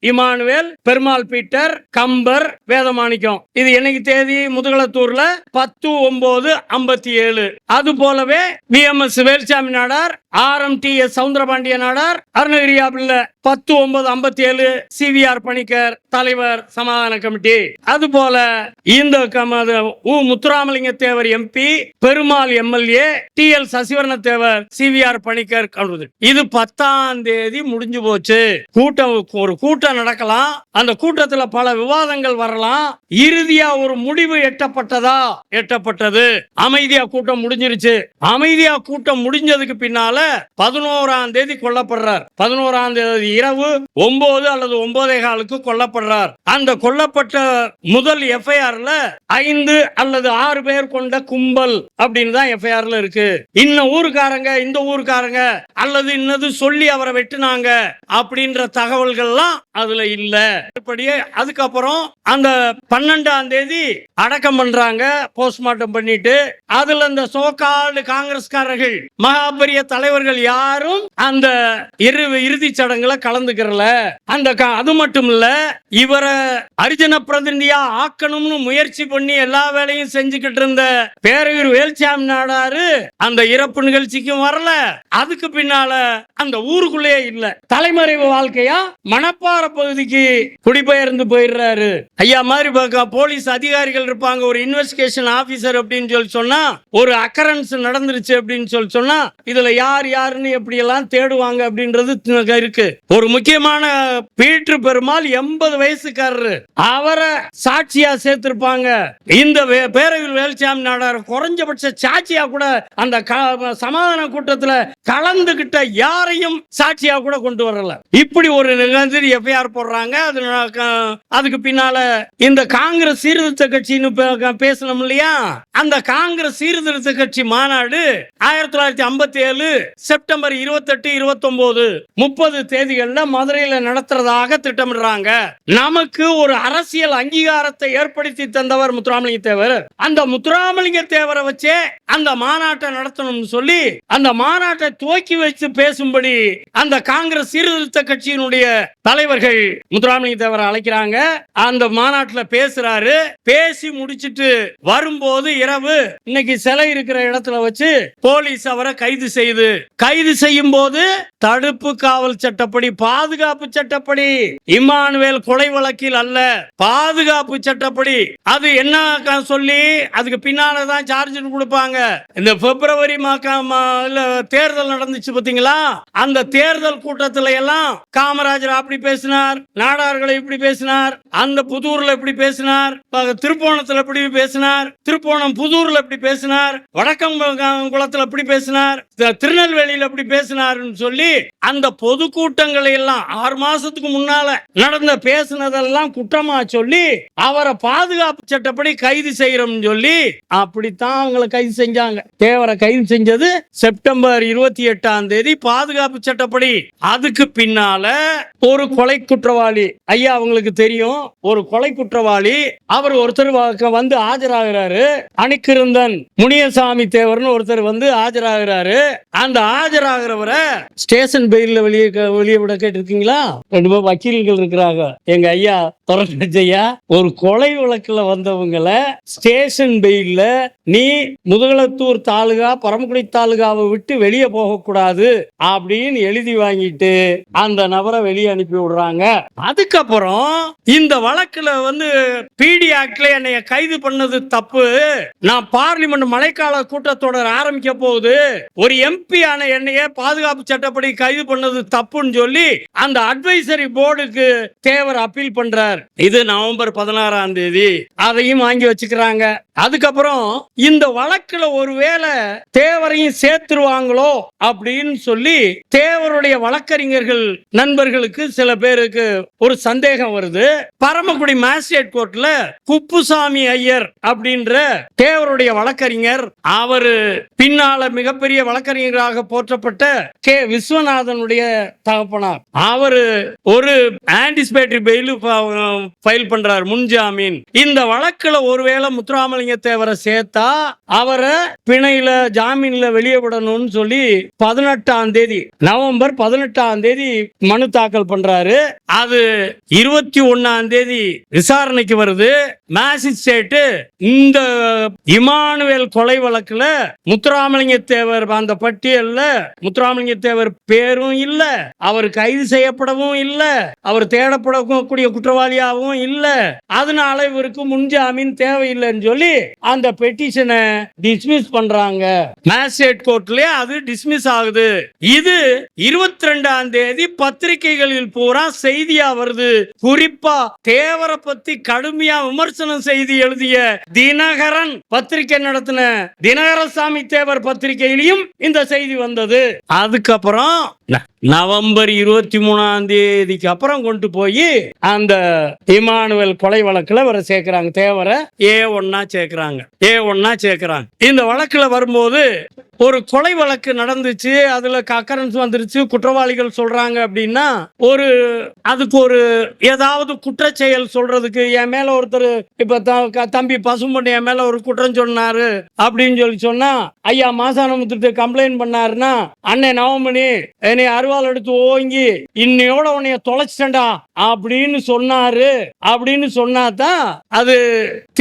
இமானுவேல், பெருமாள் பீட்டர், கம்பர், வேதமாணிக்கம். இது என்னைக்கு தேதி, முதுகளத்தூர்ல 10/9/57. அது போலவே விஎம்எஸ் வேல்சாமி நாடார், ஆர்எம்டிஎஸ் சவுந்தரபாண்டிய நாடார், அருணகிரியாவில் 10/9/57 சிவிஆர் பணிக்கர் தலைவர் சமாதான கமிட்டி. அது போல இந்த Muthuramalinga Thevar MP, Perumal MLA, TL Sasivarna தேவர், சிவிஆர் பணிக்கர். இது 10ஆம் தேதி முடிஞ்சு போச்சு. ஒரு கூட்டம் நடக்கலாம், அந்த கூட்டத்தில் பல விவாதங்கள் வரலாம், இறுதியா ஒரு முடிவு எட்டப்பட்டது. அமைதியா கூட்டம் முடிஞ்சிருச்சு. அமைதியா கூட்டம் முடிஞ்சதுக்கு பின்னால 11ஆம் தேதி கொல்லப்படுறார். 11ஆம் தேதி இரவு 9 அல்லது 9:15 கொல்லப்படுறார். அந்த கொல்லப்பட்ட முதல் எஃப்ஐஆர்ல 5 அல்லது 6 பேர் கொண்ட கும்பல் அப்படின்னு தான் எஃப்ஐஆர்ல இருக்கு. இந்த ஊருக்காரங்க அல்லது இன்னது சொல்லி அவரை வெட்டினாங்க அப்படின்ற தகவல்கள்லாம் அதுல இல்ல. அதுக்கப்புறம் அந்த 12ஆம் தேதி அடக்கம் பண்றாங்க, போஸ்ட்மார்ட்டம் பண்ணிட்டு. அதுல இந்த சோகால்டு காங்கிரஸ்காரர்கள், மகாபெரிய தலைவர்கள் யாரும் அந்த இறுதி சடங்குல கலந்துக்கிறல. அது மட்டும் இல்ல, இவரை அரிஜன பிரதிநிதியா ஆக்கணும்னு முயற்சி பண்ணி எல்லா வேலையும் செஞ்சுக்கிட்டு இருந்த பேரையூர் வேல்சாமி நாடாரு அந்த இறப்பு நிகழ்ச்சிக்கும் வரல. அதுக்கு பின்னால அந்த ஊருக்குள்ளே இல்ல. தலைமறைவு வாழ்க்கையா மணப்பாறை பகுதிக்கு குடிபெயர்ந்து போயிடுறாரு. ஐயா மாதிரி போலீஸ் அதிகாரிகள் இருப்பாங்க, ஒரு இன்வெஸ்டிகேஷன் ஆபீசர் அப்படின்னு சொல்லி சொன்னா, ஒரு அக்கரன்ஸ் நடந்துருச்சு அப்படின்னு சொல்லி சொன்னா, இதுல யாருன்னு எப்படி எல்லாம் தேடுவாங்க அப்படின்றது இருக்கு. ஒரு முக்கியமான பீட்ரு பெருமாள் 80 வயசுக்காரரு, அவரை சாட்சியா சேர்த்திருப்பாங்க. இந்த பேரையூர் வேல்சாமி நாடார் குறைஞ்சபட்ச சாட்சியா கூட அந்த சமாதான கூட்டத்துல கலந்துகிட்ட யாரையும் சாட்சியா கூட கொண்டு வரல. இப்படி ஒரு நிகழ்ச்சி எஃப்ஐஆர் போடுறாங்க. அதுக்கு பின்னால இந்த காங்கிரஸ் சீர்திருத்த கட்சின்னு பேசணும் இல்லையா, அந்த காங்கிரஸ் சீர்திருத்த கட்சி மாநாடு 1957 செப்டம்பர் 28, 29, 30 தேதிகள்ல மதுரையில நடத்துறதாக திட்டமிடுறாங்க. நமக்கு ஒரு அரசியல் அங்கீகாரத்தை ஏற்படுத்தி தந்தவர் முத்துராமலிங்க தேவர். அந்த முத்துராமலிங்க தேவரை வச்சே அந்த மாநாட்டை நடத்தணும்னு சொல்லி அந்த மாநாட்டை துவக்கி வச்சு பேசும்படி அந்த காங்கிரஸ் சீர்திருத்த கட்சியினுடைய தலைவர்கள் முத்துராமலிங்க தேவரை அழைக்கிறாங்க. அந்த மாநாட்டில் பேசுறாரு. பேசி முடிச்சிட்டு வரும்போது இரவு இன்னைக்கு சிலை இருக்கிற இடத்துல வச்சு போலீஸ் அவரை கைது செய்து கைது செய்யும் போது தடுப்பு காவல் சட்டப்படி, பாதுகாப்பு சட்டப்படி, இம்மானுவேல் கொலை வழக்கில் அல்ல, பாதுகாப்பு சட்டப்படி. அது என்ன சொல்லி அதுக்கு பின்னாலதான் சார்ஜ் கொடுப்பாங்க. இந்த பிப்ரவரி தேர்தல் நடந்துச்சு பாத்தீங்களா, அந்த தேர்தல் கூட்டத்துல எல்லாம் காமராஜர் அப்படி பேசினார், நாடார்களை இப்படி பேசினார், அந்த புதூர்ல இப்படி பேசினார், திருப்போணத்துல இப்படி பேசினார், திருப்போணம் புதூர்ல இப்படி பேசினார், வடக்கங்குளத்துல இப்படி பேசினார், திருநெல்வேலியில இப்படி பேசினார்னு சொல்லி அந்த பொதுக்கூட்டங்களை எல்லாம் 6 மாசத்துக்கு முன்னால நடந்த பேசினதெல்லாம் குற்றமா சொல்லி அவரை பாதுகாப்பு சட்டப்படி கைது செய்யறோம்னு சொல்லி அப்படித்தான் அவங்களை கைது செஞ்சாங்க. தேவரை கைது செஞ்சது செப்டம்பர் 28 பாதுகாப்பு சட்டப்படி. அதுக்கு பின்னால ஒரு கொலை குற்றவாளி, ஐயா அவங்களுக்கு தெரியும், ஒரு கொலை குற்றவாளி அவர் ஒருத்தர் வந்து ஆஜராகிறாரு. அணிக்கிருந்தன் முனியசாமி தேவர்னு ஒருத்தர் வந்து ஆஜராகிறாரு. அந்த ஆஜராகிறவரை ஸ்டேஷன் பெயில்ல வெளியே விட கேட்டிருக்கீங்களா? 2 வக்கீல்கள் இருக்கிறாங்க. எங்க ஐயா ஐயா ஒரு கொலை வழக்குல வந்தவங்களை ஸ்டேஷன் பெயில்ல நீ முதுகுளத்தூர் தாலுகா பரமக்குடி தாலுகாவை விட்டு வெளியே போகக்கூடாது அப்படின்னு எழுதி வாங்கிட்டு அந்த நபரை வெளியே அனுப்பி விடுறாங்க. அதுக்கப்புறம் இந்த வழக்குல வந்து பிடி ஆக்ட்ல என்னைய கைது பண்ணது தப்பு, நான் பார்லிமெண்ட் மழைக்கால கூட்டத்தொடர் ஆரம்பிக்க போகுது, ஒரு எம்பி ஆன என்னைய பாதுகாப்பு சட்டப்படி கைது பண்ணது தப்புன்னு சொல்லி அந்த அட்வைசரி போர்டுக்கு தேவர் அப்பீல் பண்றார். இது நவம்பர் 16 அதையும் வாங்கி வச்சுக்கிறாங்க. அதுக்கப்புறம் இந்த வழக்குல ஒருவேளை தேவரையும் சேர்த்துருவாங்களோ அப்படின்னு சொல்லி தேவருடைய வழக்கறிஞர்கள் நண்பர்களுக்கு சில பேருக்கு ஒரு சந்தேகம் வருது. பரமக்குடி மேஜிஸ்ட்ரேட் கோர்ட்ல குப்புசாமி ஐயர் அப்படின்ற தேவருடைய வழக்கறிஞர், அவரு பின்னால மிகப்பெரிய வழக்கறிஞராக போற்றப்பட்ட கே விஸ்வநாதனுடைய தகப்பனார், அவரு ஒரு ஆன்டிசிபேட்டரி பெயில் ஃபைல் பண்றார், முன்ஜாமீன். இந்த வழக்குல ஒருவேளை முத்துராமலிங்க தேவரை சேர்த்தா அவரை பிணையில ஜாமீன்ல வெளியே விடணும்னு சொல்லி 18 நவம்பர் 18 மனு தாக்கல் பண்றாரு. அது 21 விசாரணைக்கு வருது. மேஜிஸ்ட்ரேட் இந்த இமானுவேல் கொலை வழக்குல முத்துராமலிங்க தேவர் அந்த பட்டியல்ல முத்துராமலிங்க தேவர் பேரும் இல்ல, அவர் கைது செய்யப்படவும் இல்ல, அவர் தேடப்படக்கூடிய குற்றவாளியாகவும் இல்ல, அதனால இவருக்கு முன்ஜாமீன் தேவையில்லைன்னு சொல்லி அந்த பெட்டிஷனை டிஸ்மிஸ் பண்றாங்க. மேஜிஸ்ட்ரேட் கோர்ட்லயே அது டிஸ்மிஸ் ஆகுது. இது 22 பத்திரிகைகளில் பூரா செய்தியா வருது. குறிப்பா தேவரை பத்தி கடுமையா விமர்சனம் செய்தி எழுதிய தினகரன் பத்திரிகை நடத்தின தினகரசாமி தேவர் பத்திரிகையிலையும் இந்த செய்தி வந்தது. அதுக்கப்புறம் நவம்பர் 23 அப்புறம் கொண்டு போய் அந்த இமானுவேல் கொலை வழக்குல வர சேர்க்கிறாங்க. தேவரை A1 சேர்க்கிறாங்க. இந்த வழக்குல வரும்போது ஒரு கொலை வழக்கு நடந்துச்சு, அதுல அக்கரன்ஸ் வந்துருச்சு, குற்றவாளிகள் சொல்றாங்க அப்படின்னா அதுக்கு ஒரு ஏதாவது குற்றச்செயல் சொல்றதுக்கு, என் மேல ஒருத்தர் இப்ப தம்பி பசும்பொண்ணு என் மேல ஒரு குற்றம் சொன்னாரு அப்படின்னு சொல்லி சொன்னா, ஐயா மாசானமுத்து கம்ப்ளைண்ட் பண்ணாருன்னா, அண்ணன் நவமணி என்னை அருவாள் எடுத்து ஓங்கி இன்னையோட உன்னைய தொலைச்சிட்டா அப்படின்னு சொன்னாரு அப்படின்னு சொன்னாதான் அது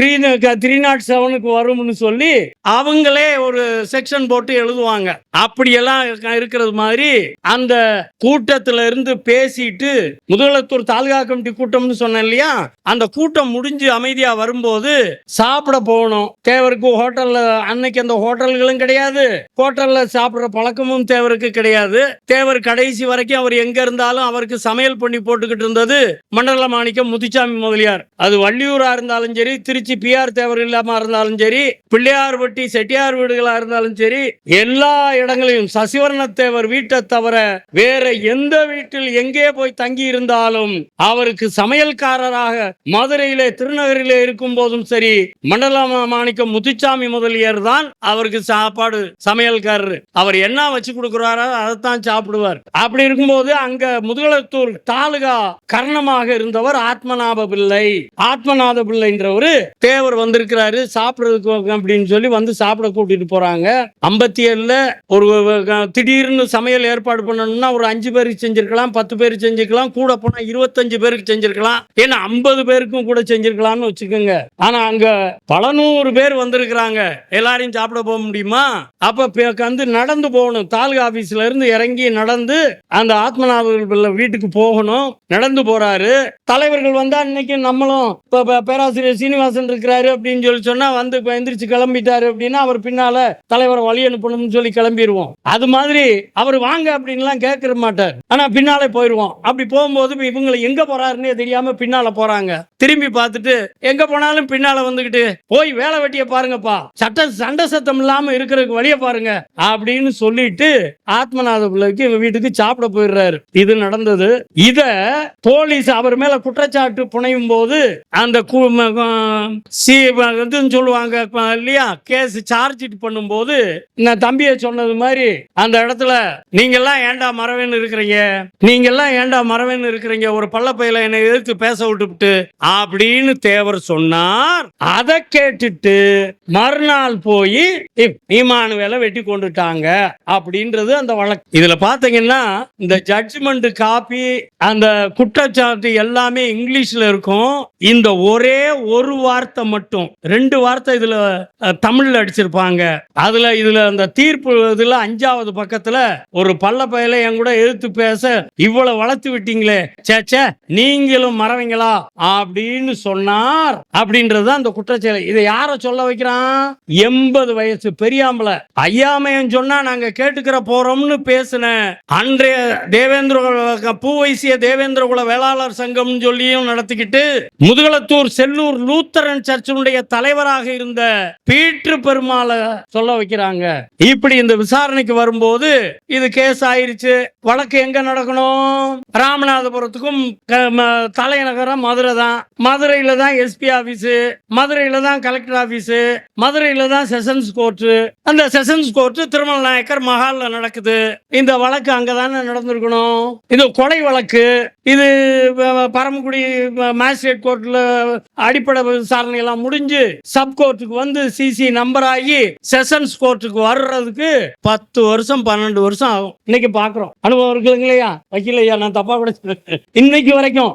307 வரும்னு சொல்லி அவங்களே ஒரு செக்ஷன் போட்டு எழுதுவாங்க. அப்படியெல்லாம் இருக்கிறது மாதிரி அந்த கூட்டத்துல இருந்து பேசிட்டு முதுகுளத்தூர் தாலுகா கமிட்டி கூட்டம்னு சொன்னேன் இல்லையா, அந்த கூட்டம் முடிஞ்சு அமைதியா வரும்போது சாப்பிட போகணும். தேவருக்கு ஹோட்டல்ல அன்னைக்கு அந்த ஹோட்டல்களும் கிடையாது, ஹோட்டல்ல சாப்பிடுற பழக்கமும் தேவருக்கு கிடையாது. தேவர் கடைசி வரைக்கும் அவர் எங்க இருந்தாலும் அவருக்கு சமையல் பண்ணி போட்டுக்கிட்டு இருந்தது மண்டல மாணிக்கம் முத்துசாமி முதலியார். அது வள்ளியூரா இருந்தாலும் சரி, திருச்சி PR தேவர் இல்லாம இருந்தாலும் சரி, பிள்ளையார்பட்டி செட்டியார் வீடுகளா இருந்தாலும் சரி, எல்லா இடங்களிலும் சசிவர்ண தேவர் வீட்டை தவிர வேற எந்த வீட்டில் எங்கே போய் தங்கி இருந்தாலும் அவருக்கு சமையல்காரராக மதுரையிலே திருநகரிலே இருக்கும் போதும் சரி, மண்டல மாணிக்கம் முத்துசாமி முதலியார் தான் அவருக்கு சாப்பாடு சமையல்காரர். அவர் என்ன வச்சு கொடுக்கிறாரோ அதைத்தான் சாப்பிடுவார். அப்படி இருக்கும்போது அங்க முதுகுளத்தூர் தாலுகா கர்ணமாக இருந்தவர் ஆத்மநாத பிள்ளைன்றவர் தேவர் வந்திருக்கிறாரு சாப்பிடுறதுக்கு அப்படின்னு சொல்லி வந்து சாப்பிட கூட்டிட்டு போறாங்க. 50 87ல் ஒரு திடீர்னு சமையல் ஏற்பாடு பண்ணணும்னா ஒரு 5 பேருக்கு செஞ்சிருக்கலாம், 10 பேருக்கு செஞ்சிருக்கலாம், கூட போனா 25 பேருக்கு செஞ்சிருக்கலாம், ஏன்னா 50 பேருக்கும் கூட செஞ்சிருக்கலாம்னு வச்சுக்கோங்க. ஆனா அங்க பல 100 பேர் வந்திருக்கிறாங்க, எல்லாரையும் சாப்பிட போக முடியுமா? அப்ப வந்து நடந்து போகணும், தாலுகா ஆபீஸ்ல இருந்து இறங்கி நடந்து அந்த ஆத்மநாதர் வீட்டுக்கு போகணும். நடந்து போறாரு. தலைவர்கள் வந்தா இன்னைக்கு நம்மளும் பேராசிரியர் சீனிவாசன் இருக்கிறாரு அப்படின்னு சொல்லி சொன்னா வந்து எந்திரிச்சு கிளம்பிட்டாரு அப்படின்னா அவர் பின்னால தலைவரை வழி அனுப்பணும்னு சொல்லி கிளம்பிடுவோம். அது மாதிரி அவர் வாங்க அப்படின்லாம் கேட்க மாட்டார், ஆனா பின்னாலே போயிடுவோம். அப்படி போகும்போது இவங்களை எங்க போறாருன்னே தெரியாம பின்னால போறாங்க. திரும்பி பார்த்துட்டு எங்க போனாலும் பின்னால வந்துகிட்டு போய் வேலை வெட்டிய பாருங்கப்பா, சண்டை சத்தம் இல்லாம இருக்கிறதுக்கு வழிய பாருங்க அப்படின்னு சொல்லிட்டு ஆத்மநாத பிள்ளைக்கு வீட்டுக்கு சாப்பிட போயிடுறாரு. இது நடந்தது. இத போலீஸ் அவர் மேல குற்றச்சாட்டு புனையும் போது அந்த சொல்லுவாங்க இல்லையா, கேஸ் சார்ஜ் பண்ணும்போது நான் தம்பியை சொன்னது மாதிரி அந்த இடத்துல நீங்க எல்லாம் ஏண்டா மறவேன்னு இருக்கிறீங்க, நீங்க எல்லாம் ஏண்டா மறவேன்னு இருக்கிறீங்க, ஒரு பள்ளப்பையில என்னை எதிர்த்து பேச விட்டுவிட்டு அப்படின்னு தேவர் சொன்னார். அதை கேட்டுட்டு மறுநாள் போய் இமானுவேலை வெட்டி கொண்டுட்டாங்க அப்படின்றது அந்த வழக்கு. இதுல பாத்தீங்கன்னா இந்த ஜட்ஜ்மெண்ட் காப்பி அந்த குற்றச்சாட்டு எல்லாமே இங்கிலீஷ்ல இருக்கும். இந்த ஒரே ஒரு வார்த்தை மட்டும், 2 வார்த்தை இதுல தமிழ்ல அடிச்சிருப்பாங்க. இதுல அந்த தீர்ப்பு இதுல 5வது பக்கத்துல ஒரு பள்ளப்பையில என் கூட எதிர்த்து பேச இவ்வளவு வளர்த்து விட்டீங்களே, சேச்சே நீங்களும் மறவீங்களா அப்படின்னு சொன்னார் அப்படின்றது அந்த குற்றச்சாட்டு. இதை யார சொல்ல வைக்கிறான்? 80 வயசு பெரியாம்பல ஐயாமையன் சொன்னா நாங்க கேட்டுக்கிற போறோம்னு பேசின அன்றைய தேவேந்திர பூவைசிய தேவேந்திர குல வேளாளர் சங்கம் சொல்லியும் நடத்திக்கிட்டு முதுகளத்தூர் செல்லூர் லூத்தரன் சர்ச்சினுடைய தலைவராக இருந்த பீட்ரு பெருமாளை சொல்ல வைக்கிறாங்க. இப்படி இந்த விசாரணைக்கு வரும்போது இது கேஸ் ஆயிருச்சு. வழக்கு எங்க நடக்கணும்? ராமநாதபுரத்துக்கும் தலைநகரம் மதுரை தான். மதுரையில தான் எஸ்பி ஆபீஸ், மதுரையில தான் கலெக்டர் ஆபீஸ், மதுரையில தான் செஷன்ஸ் கோர்ட். அந்த செஷன்ஸ் கோர்ட் திருமல நாயக்கர் மஹால்ல நடக்குது. இந்த வழக்கு அங்கதானே நடந்திருக்கணும். இது கொலை வழக்கு. இது பரமக்குடி மேஜிஸ்ட்ரேட் கோர்ட்ல அடிப்படை விசாரணை எல்லாம் முடிஞ்சு சப் கோர்ட்டுக்கு வந்து சிசி நம்பர் ஆகி செஷன்ஸ் கோர்ட்டுக்கு வர்றதுக்கு 10 வருஷம் 12 வருஷம் ஆகும். இன்னைக்கு பாக்குறோம். அனுபவம் இருக்குல்லையா வக்கீலையா, நான் தப்பா கூட இன்னைக்கு வரைக்கும்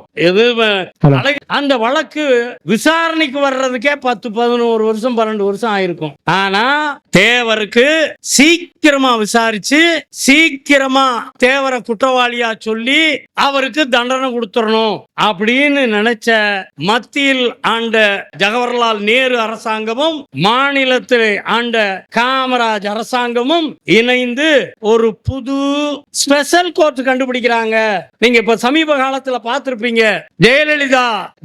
அந்த வழக்கு விசாரணைக்கு வர்றதுக்கே 10 11 வருஷம் 12 வருஷம் ஆயிருக்கும். ஆனா தேவருக்கு சீக்கிரமா விசாரிச்சு சீக்கிரமா தேவரை குற்றவாளியா சொல்லி அவருக்கு தண்டனை கொடுத்துடணும் அப்படின்னு நினைச்ச மத்தியில் ஆண்ட ஜவஹர்லால் நேரு அரசாங்கமும் மாநிலத்தில் ஆண்ட காமராஜ் அரசாங்கமும் இணைந்து ஒரு புது ஸ்பெஷல் கோர்ட் கண்டுபிடிக்கிறாங்க. நீங்க இப்ப சமீப காலத்துல பார்த்திருப்பீங்க,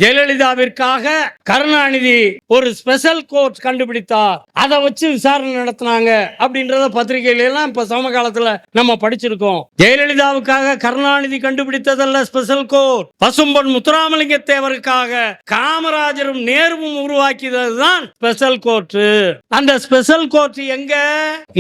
ஜெயலலிதாவிற்காக கருணாநிதி ஒரு ஸ்பெஷல் கோர்ட் கண்டுபிடித்தார், அதை வச்சு விசாரணை நடத்தினாங்க அப்படின்றத பத்திரிகையில எல்லாம் இப்ப சமகாலத்துல நம்ம படிச்சிருக்கோம். ஜெயலலிதாவுக்காக Karunanidhi கண்டுபிடித்ததல்ல special court, Pasumpon Muthuramalinga தேவருக்காக காமராஜரும் நேருவும் உருவாக்கியதுதான் special court. அந்த ஸ்பெஷல் கோர்ட் எங்க?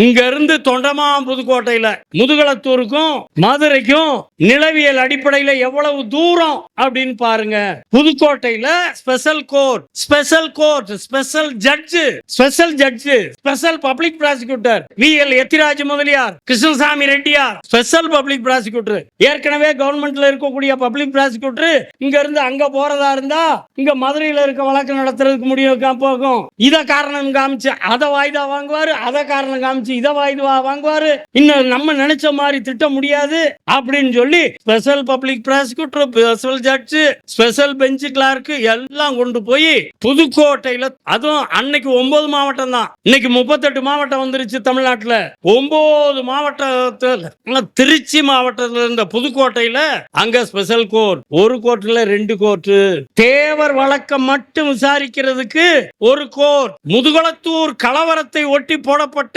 இங்க இருந்து தொண்டமான் புதுக்கோட்டையில முதுகளத்தூருக்கும் மதுரைக்கும் நிலவியல் அடிப்படையில எவ்வளவு தூரம் அப்படின்னு பாருங்க. புதுக்கோட்டையில special court, special court, special judge, special judge, special public prosecutor VL Ethiraj Mudaliar, Krishnasamy Reddiar special public prosecutor. ஏற்கனவே கவர்மெண்ட்ல இருக்கக்கூடிய பப்ளிக் ப்ராசிக்யூட்டர் இங்க இருந்து அங்க போறதா இருந்தா இங்க மதுரையில இருக்க வழக்கு நடத்துறதுக்கு முடியும் போகும். இத காரணம் காமிச்சு அதை வாய்தா வாங்குவாரு, அதை காரணம் காமிச்சு இதை வாய்தா வாங்குவாரு. இன்னும் நம்ம நினைச்ச மாதிரி திட்ட முடியாது அப்படின்னு சொல்லி special public prosecutor, special judge, special bench clerk எல்லாம் கொண்டு போய் புதுக்கோட்டையில, அதுவும் அன்னைக்கு 9 மாவட்டம் தான், இன்னைக்கு 38 மாவட்டம் வந்துருச்சு தமிழ்நாட்டுல. 9 மாவட்டத்துல திருச்சி மாவட்டத்துல இருந்த புதுக்கோட்டையில அங்க ஸ்பெஷல் கோர்ட், ஒரு கோர்ட்ல 2 கோர்ட். தேவர் வழக்கம் மட்டும் விசாரிக்கிறதுக்கு ஒரு கோர்ட். முதுகளத்தூர் கலவரத்தை ஒட்டி போடப்பட்ட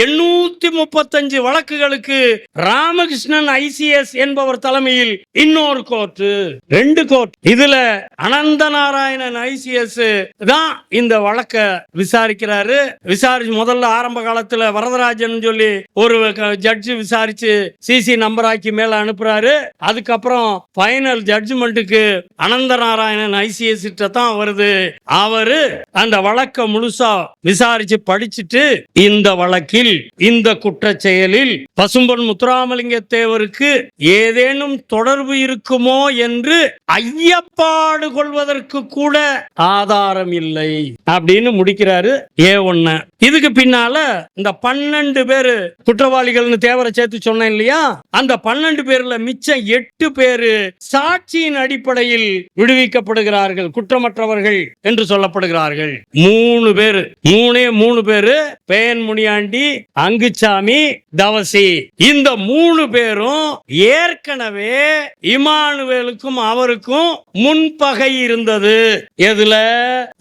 835 வழக்குகளுக்கு ராமகிருஷ்ணன் ICS என்பவர் தலைமையில் இன்னொரு கோர்ட், 2 கோர்ட். இதுல அனந்த நாராயணன் ICS தான் இந்த வழக்க விசாரிக்கிறாரு. விசாரிச்சு முதல்ல ஆரம்ப காலத்துல வரதராஜன் சொல்லி ஒரு ஜட்ஜி விசாரிச்சு சிசி நம்பர் ஆக்கி மேல அனுப்புறாரு. அதுக்கப்புறம் ஃபைனல் ஜட்ஜ்மெண்ட்டுக்கு அனந்த நாராயணன் ஐசிஎஸ் தான் வருது. அவரு அந்த வழக்க முழுசா விசாரிச்சு படிச்சுட்டு இந்த வழக்கில் இந்த குற்ற செயலில் பசும்பொன் முத்துராமலிங்க தேவருக்கு ஏதேனும் தொடர்பு இருக்குமோ என்று ஐயப்பாடு கொள்வதற்கு கூட ஆதாரம் இல்லை அப்படின்னு முடிக்கிறாரு A1. இதுக்கு பின்னால இந்த 12 பேரு குற்றவாளிகள்னு தேவரை சேர்த்து சொன்னேன் இல்லையா, அந்த 12 பேர்ல மிச்சம் 8 பேரு சாட்சியின் அடிப்படையில் விடுவிக்கப்படுகிறார்கள், குற்றமற்றவர்கள் என்று சொல்லப்படுகிறார்கள். 3 பேரு பேயன் முனியாண்டி, அங்குச்சாமி, தவசி. இந்த 3 பேரும் ஏற்கனவே இமானுவேலுக்கும் அவருக்கும் முன்பகை இருந்தது. எதுல?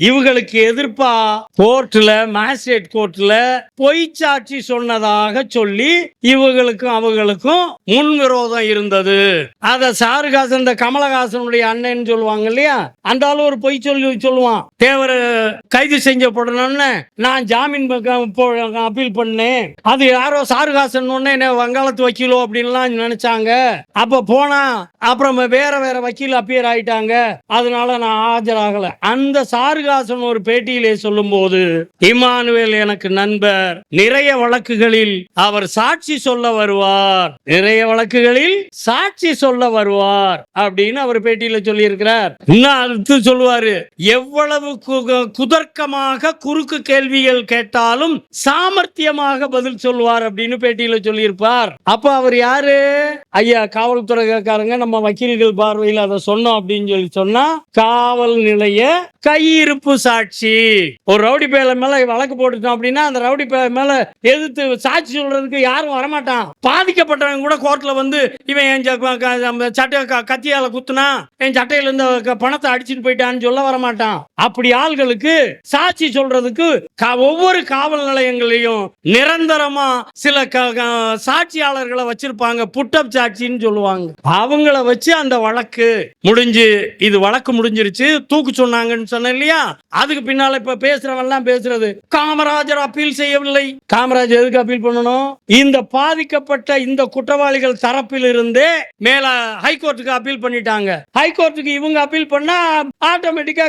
இவங்களுக்கு எதிர்ப்பா கோர்ட்ல, மேஜிஸ்ட்ரேட் கோர்ட்ல பொய் சாட்சி சொன்னதாக சொல்லி இவங்களுக்கும் அவங்களுக்கும் முன்விரோதம் இருந்தது. அத சாருகாசன், இந்த கமலஹாசனுடைய அண்ணன் சொல்லுவாங்க இல்லையா, அந்த ஆளு ஒரு பொய் சொல்லுவான். தேவரை கைது செஞ்சப்படணும்னு நான் ஜாமீன் அப்பீல் பண்ணேன், அது யாரோ சாருகாசன் வங்காளத்து வக்கீலோ அப்படின்லாம் நினைச்சாங்க. அப்ப போனா அப்புறம் வேற வக்கீல் அப்பியர் ஆயிட்டாங்க, அதனால நான் ஆஜராகல. அந்த சாருகாசன் ஒரு பேட்டியிலே சொல்லும் போது, இமானுவேல் எனக்கு நண்பர், நிறைய வழக்குகளில் அவர் சாட்சி சொல்ல வருவார், நிறைய வழக்குகளில் சாட்சி சொல்ல வருவார் அப்படின்னு அவர் பேட்டியில சொல்லி இருக்கிறார். இன்னும் அடுத்து சொல்லுவாரு, எவ்வளவு குதர்க்கமாக குறுக்கு கேள்விகள் கேட்டாலும் சாமர்த்தியமாக பதில் சொல்வார் அப்படின்னு பேட்டியில சொல்லி இருப்பார். அப்ப அவர் யாரு? ஐயா காவல்துறைக்காரங்க நம்ம வக்கீல்கள் பார்வையில் அதை சொன்னோம் அப்படின்னு சொல்லி சொன்னா, காவல் நிலைய கையிருப்பு சாட்சி. ஒரு ரவுடி பேல மேல வழக்கு போட்டுட்டோம் அப்படின்னா அந்த ரவுடி பேல மேல எதிர்த்து சாட்சி சொல்றதுக்கு யாரும் வரமாட்டான். பாதிக்கப்பட்டவங்க கூட கோர்ட்ல வந்து இவன் என் சட்டை கத்தியால குத்துனா, என் சட்டையில இருந்து பணத்தை அடிச்சுட்டு போயிட்டான்னு சொல்ல வரமாட்டான். அப்படி ஆள்களுக்கு சாட்சி சொல்றதுக்கு ஒவ்வொரு காவல் நிலையங்களையும் நிரந்தரமா சில சாட்சியாளர்களை வச்சிருப்பாங்க, புட்டப் சாட்சின்னு சொல்லுவாங்க. அவங்கள வச்சு அந்த வழக்கு முடிஞ்சு, இது வழக்கு முடிஞ்சிருச்சு, தூக்கு சொன்னாங்கன்னு சொன்ன இல்லையா, அதுக்கு பின்னால இப்ப பேசுறவெல்லாம் பேசுறது காமராஜர் அப்பீல் செய்யவில்லை. காமராஜர் எதுக்கு அப்பீல் பண்ணணும்? இந்த பாதிக்கப்பட்ட இந்த குற்றவாளிகள் தரப்பில் இருந்தே மேல ஹைகோர்ட்டுக்கு அப்பீல் பண்ணிட்டாங்க. ஹைகோர்ட்டுக்கு இவங்க அப்பீல் பண்ணா ஆட்டோமேட்டிக்கா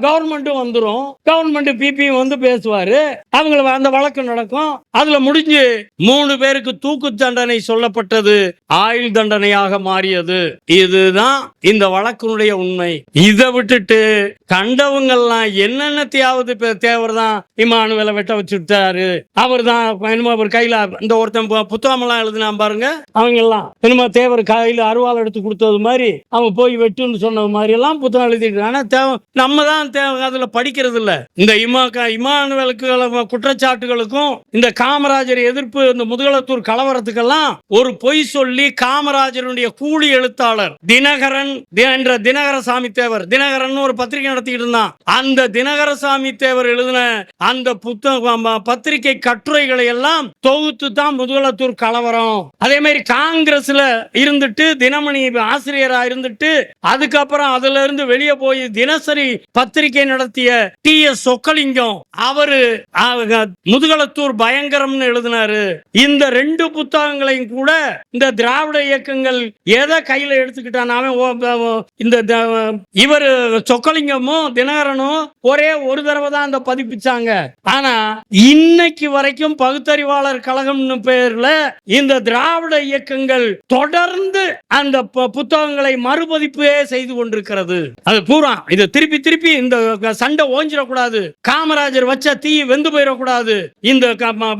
கவர்மெண்ட்டும் வந்துரும், கவர்மெண்ட் பிபி வந்து பேசுவாரு, அவங்கள அந்த வழக்கு நடக்கும். அதுல முடிஞ்சு 3 பேருக்கு தூக்கு தண்டனை சொல்லப்பட்டது, ஆயுள் தண்டனையாக மாறியது. இதுதான் இந்த வழக்கினுடைய உண்மை. இதை விட்டுட்டு கண்டவங்கெல்லாம் என்னென்னத்தையாவது தேவர் தான் இமானுவேலை வெட்ட வச்சுட்டாரு, அவர் தான் அவர் கையில இந்த ஒருத்தன் புத்தகமெல்லாம் எழுதினா பாருங்க, அவங்க எல்லாம் என்னமோ தேவர் கையில அருவாள் எடுத்து கொடுத்தது மாதிரி அவன் போய் வெட்டுன்னு சொன்னது மாதிரி எல்லாம் புத்தகம் எழுதிட்டு. ஆனா நம்ம தான் அதுல படிக்கிறது இல்ல. இந்த இமானுவேலுக்கு குற்றச்சாட்டுகளுக்கும் இந்த காமராஜர் எதிர்ப்பு, இந்த முதுகளத்தூர் கலவரத்துக்கெல்லாம் ஒரு பொய் சொல்லி காமராஜருடைய கூலி எழுத்தாளர் தினகரன் என்ற தினகரசாமி தேவர், தினகரன் ஒரு பத்திரிகை நடத்திட்டு இருந்தான். அந்த தினகரசாமி தேவர் எழுதின அந்த பத்திரிகை கட்டுரைகளை எல்லாம் தொகுத்து தான் முதுகளத்தூர் கலவரம். அதே மாதிரி காங்கிரஸ்ல இருந்துட்டு தினமணி ஆசிரியரா இருந்துட்டு அதுக்கப்புறம் அதுல இருந்து வெளியே போய் தினசரி பத்திரிகை நடத்திய TS சொக்கலிங்கம், அவரு முதுகளத்தூர் பயங்கரம்னு எழுதினாரு. இந்த 2 புத்தகங்களையும் கூட இந்த திராவிட இயக்கங்கள் எதை கையில எடுத்துக்கிட்டான், இந்த இவர் சொக்கலிங்கமும் தினகரனும் ஒரே ஒரு தடவை தான் அந்த பதிப்பிச்சாங்க. ஆனா இன்னைக்கு வரைக்கும் பகுத்தறிவாளர் கழகம் பேர்ல இந்த திராவிட இயக்கங்கள் தொடர்ந்து அந்த புத்தகங்களை மறுபதிப்பே செய்து கொண்டிருக்கிறது. அது பூரா இது திருப்பி திருப்பி இந்த சண்டை ஓஞ்சிடக்கூடாது, காமராஜர் வச்ச தீ வெந்து போயிடக்கூடாது, இந்த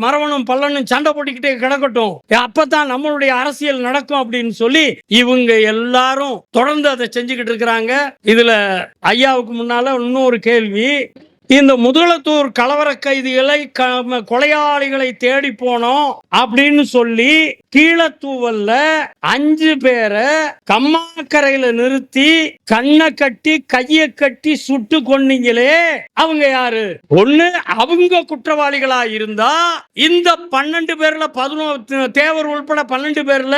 மரவனும் பல்லனும் சண்டை போட்டுக்கிட்டே கிடக்கட்டும், அப்பதான் நம்மளுடைய அரசியல் நடக்கும் அப்படின்னு சொல்லி இவங்க எல்லாரும் தொடர்ந்து அதை செஞ்சுக்கிட்டு இருக்கிறாங்க. இதுல ஐயாவுக்கு முன்னால இன்னொரு கேள்வி, இந்த முதுகளத்தூர் கலவர கைதிகளை கொலையாளிகளை தேடி போனோம் அப்படின்னு சொல்லி கீழத்தூவல்ல 5 பேரை கம்மாக்கரையில நிறுத்தி கண்ணை கட்டி கையை கட்டி சுட்டு கொன்னீங்களே, அவங்க யாரு? ஒண்ணு அவங்க குற்றவாளிகளா இருந்தா இந்த 12 பேர்ல 11 தேவர் உள்பட 12 பேர்ல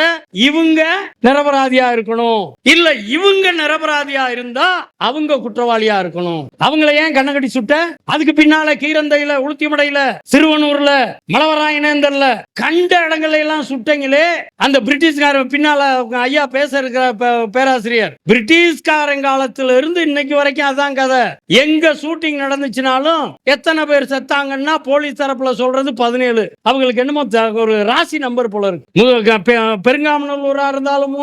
இவங்க நிரபராதியா இருக்கணும். இல்ல இவங்க நிரபராதியா இருந்தா அவங்க குற்றவாளியா இருக்கணும். அவங்களை ஏன் கண்ணை கட்டி சுட்ட? அதுக்கு பின்னால கீரந்தையில, உளுத்திமடையில, சிறுவனூர்ல, மலவராயனேந்தர்ல கண்ட இடங்களை எல்லாம் சுட்டங்களே. அந்த பிரிட்டிஷ்கார பின்னால ஐயா பேச இருக்கிற பேராசிரியர், பிரிட்டிஷ்காரன் காலத்துல இருந்து இன்னைக்கு வரைக்கும் அதான் கதை. எங்க ஷூட்டிங் நடந்துச்சுனாலும் எத்தனை பேர் செத்தாங்கன்னா போலீஸ் தரப்புல சொல்றது 17. அவங்களுக்கு என்னமோ ஒரு ராசி நம்பர் போல இருக்கு. பெருங்காமநல்லூரா இருந்தாலும்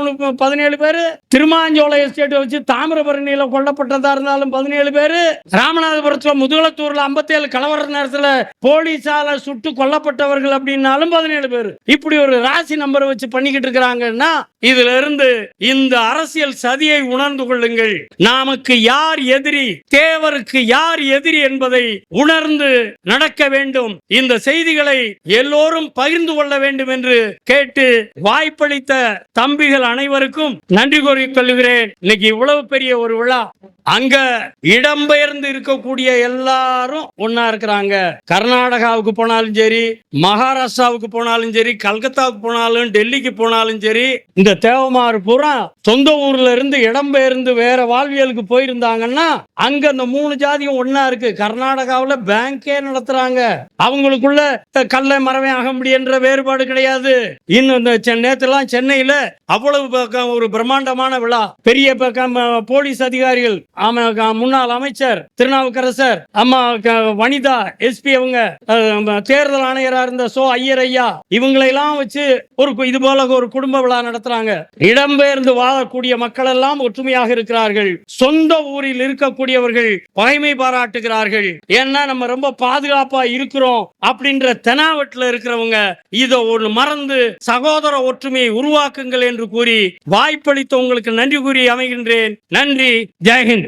17 பேரு, திருமாஞ்சோலை எஸ்டேட் வச்சு தாமிரபரணியில கொல்லப்பட்டதா இருந்தாலும் 17 பேரு, ராமநாதபுரத்துல முதுகுளத்தூர்ல 57 கலவர நேரத்துல போலீஸால சுட்டு கொல்லப்பட்டவர்கள் அப்படின்னாலும் 17 பேரு. இப்படி ஒரு ராசி நம்பர் வச்சு பண்ணிக்கிட்டு இருக்கிறாங்கன்னா இதுல இருந்து இந்த அரசியல் சதியை உணர்ந்து கொள்ளுங்கள். நமக்கு யார் எதிரி, தேவருக்கு யார் எதிரி என்பதை உணர்ந்து நடக்க வேண்டும். இந்த செய்திகளை எல்லோரும் பகிர்ந்து கொள்ள வேண்டும் என்று கேட்டு வாய்ப்பளித்த தம்பிகள் அனைவருக்கும் நன்றி கூறிக்கொள்கிறேன். இன்னைக்கு இவ்வளவு பெரிய ஒரு விழா, அங்க இடம்பெயர்ந்து இருக்கக்கூடிய எல்லாரும் ஒன்னா இருக்கிறாங்க. கர்நாடகாவுக்கு போனாலும் சரி, மகாராஷ்டிராவுக்கு போனாலும் சரி, கல்கத்தாவுக்கு போனாலும், டெல்லிக்கு போனாலும் சரி, இந்த தேவமார் பூரா சொந்த ஊர்ல இருந்து இடம்பெயர்ந்து வேற வாழ்வியலுக்கு போயிருந்தாங்கன்னா அங்க அந்த 3 ஜாதியும் ஒன்னா இருக்கு. கர்நாடகாவில் பேங்கே நடத்துறாங்க. அவங்களுக்குள்ள கல்லை மரவே ஆக முடியுன்ற வேறுபாடு கிடையாது. இன்னும் நேற்றுலாம் சென்னையில அவ்வளவு ஒரு பிரம்மாண்டமான விழா, பெரிய போலீஸ் அதிகாரிகள், முன்னாள் அமைச்சர் திருநாவுக்கரசர், அம்மா வனிதா எஸ்பி, அவங்க தேர்தல் ஆணையரா இருந்த சோ ஐயர் ஐயா, இவங்களெல்லாம் வச்சு ஒரு இது போல ஒரு குடும்ப விழா நடத்துறாங்க. இடம்பெயர்ந்து வாழக்கூடிய மக்கள் எல்லாம் ஒற்றுமையாக இருக்கிறார்கள். சொந்த ஊரில் இருக்கக்கூடியவர்கள் பகைமை பாராட்டுகிறார்கள். ஏன்னா நம்ம ரொம்ப பாதுகாப்பா இருக்கிறோம் அப்படின்ற தெனாவட்டில் இருக்கிறவங்க இதை ஒரு மறந்து சகோதர ஒற்றுமையை உருவாக்குங்கள் என்று கூறி வாய்ப்பளித்த உங்களுக்கு நன்றி கூறி அமைகின்றேன். நன்றி. ஜெயஹிந்த்.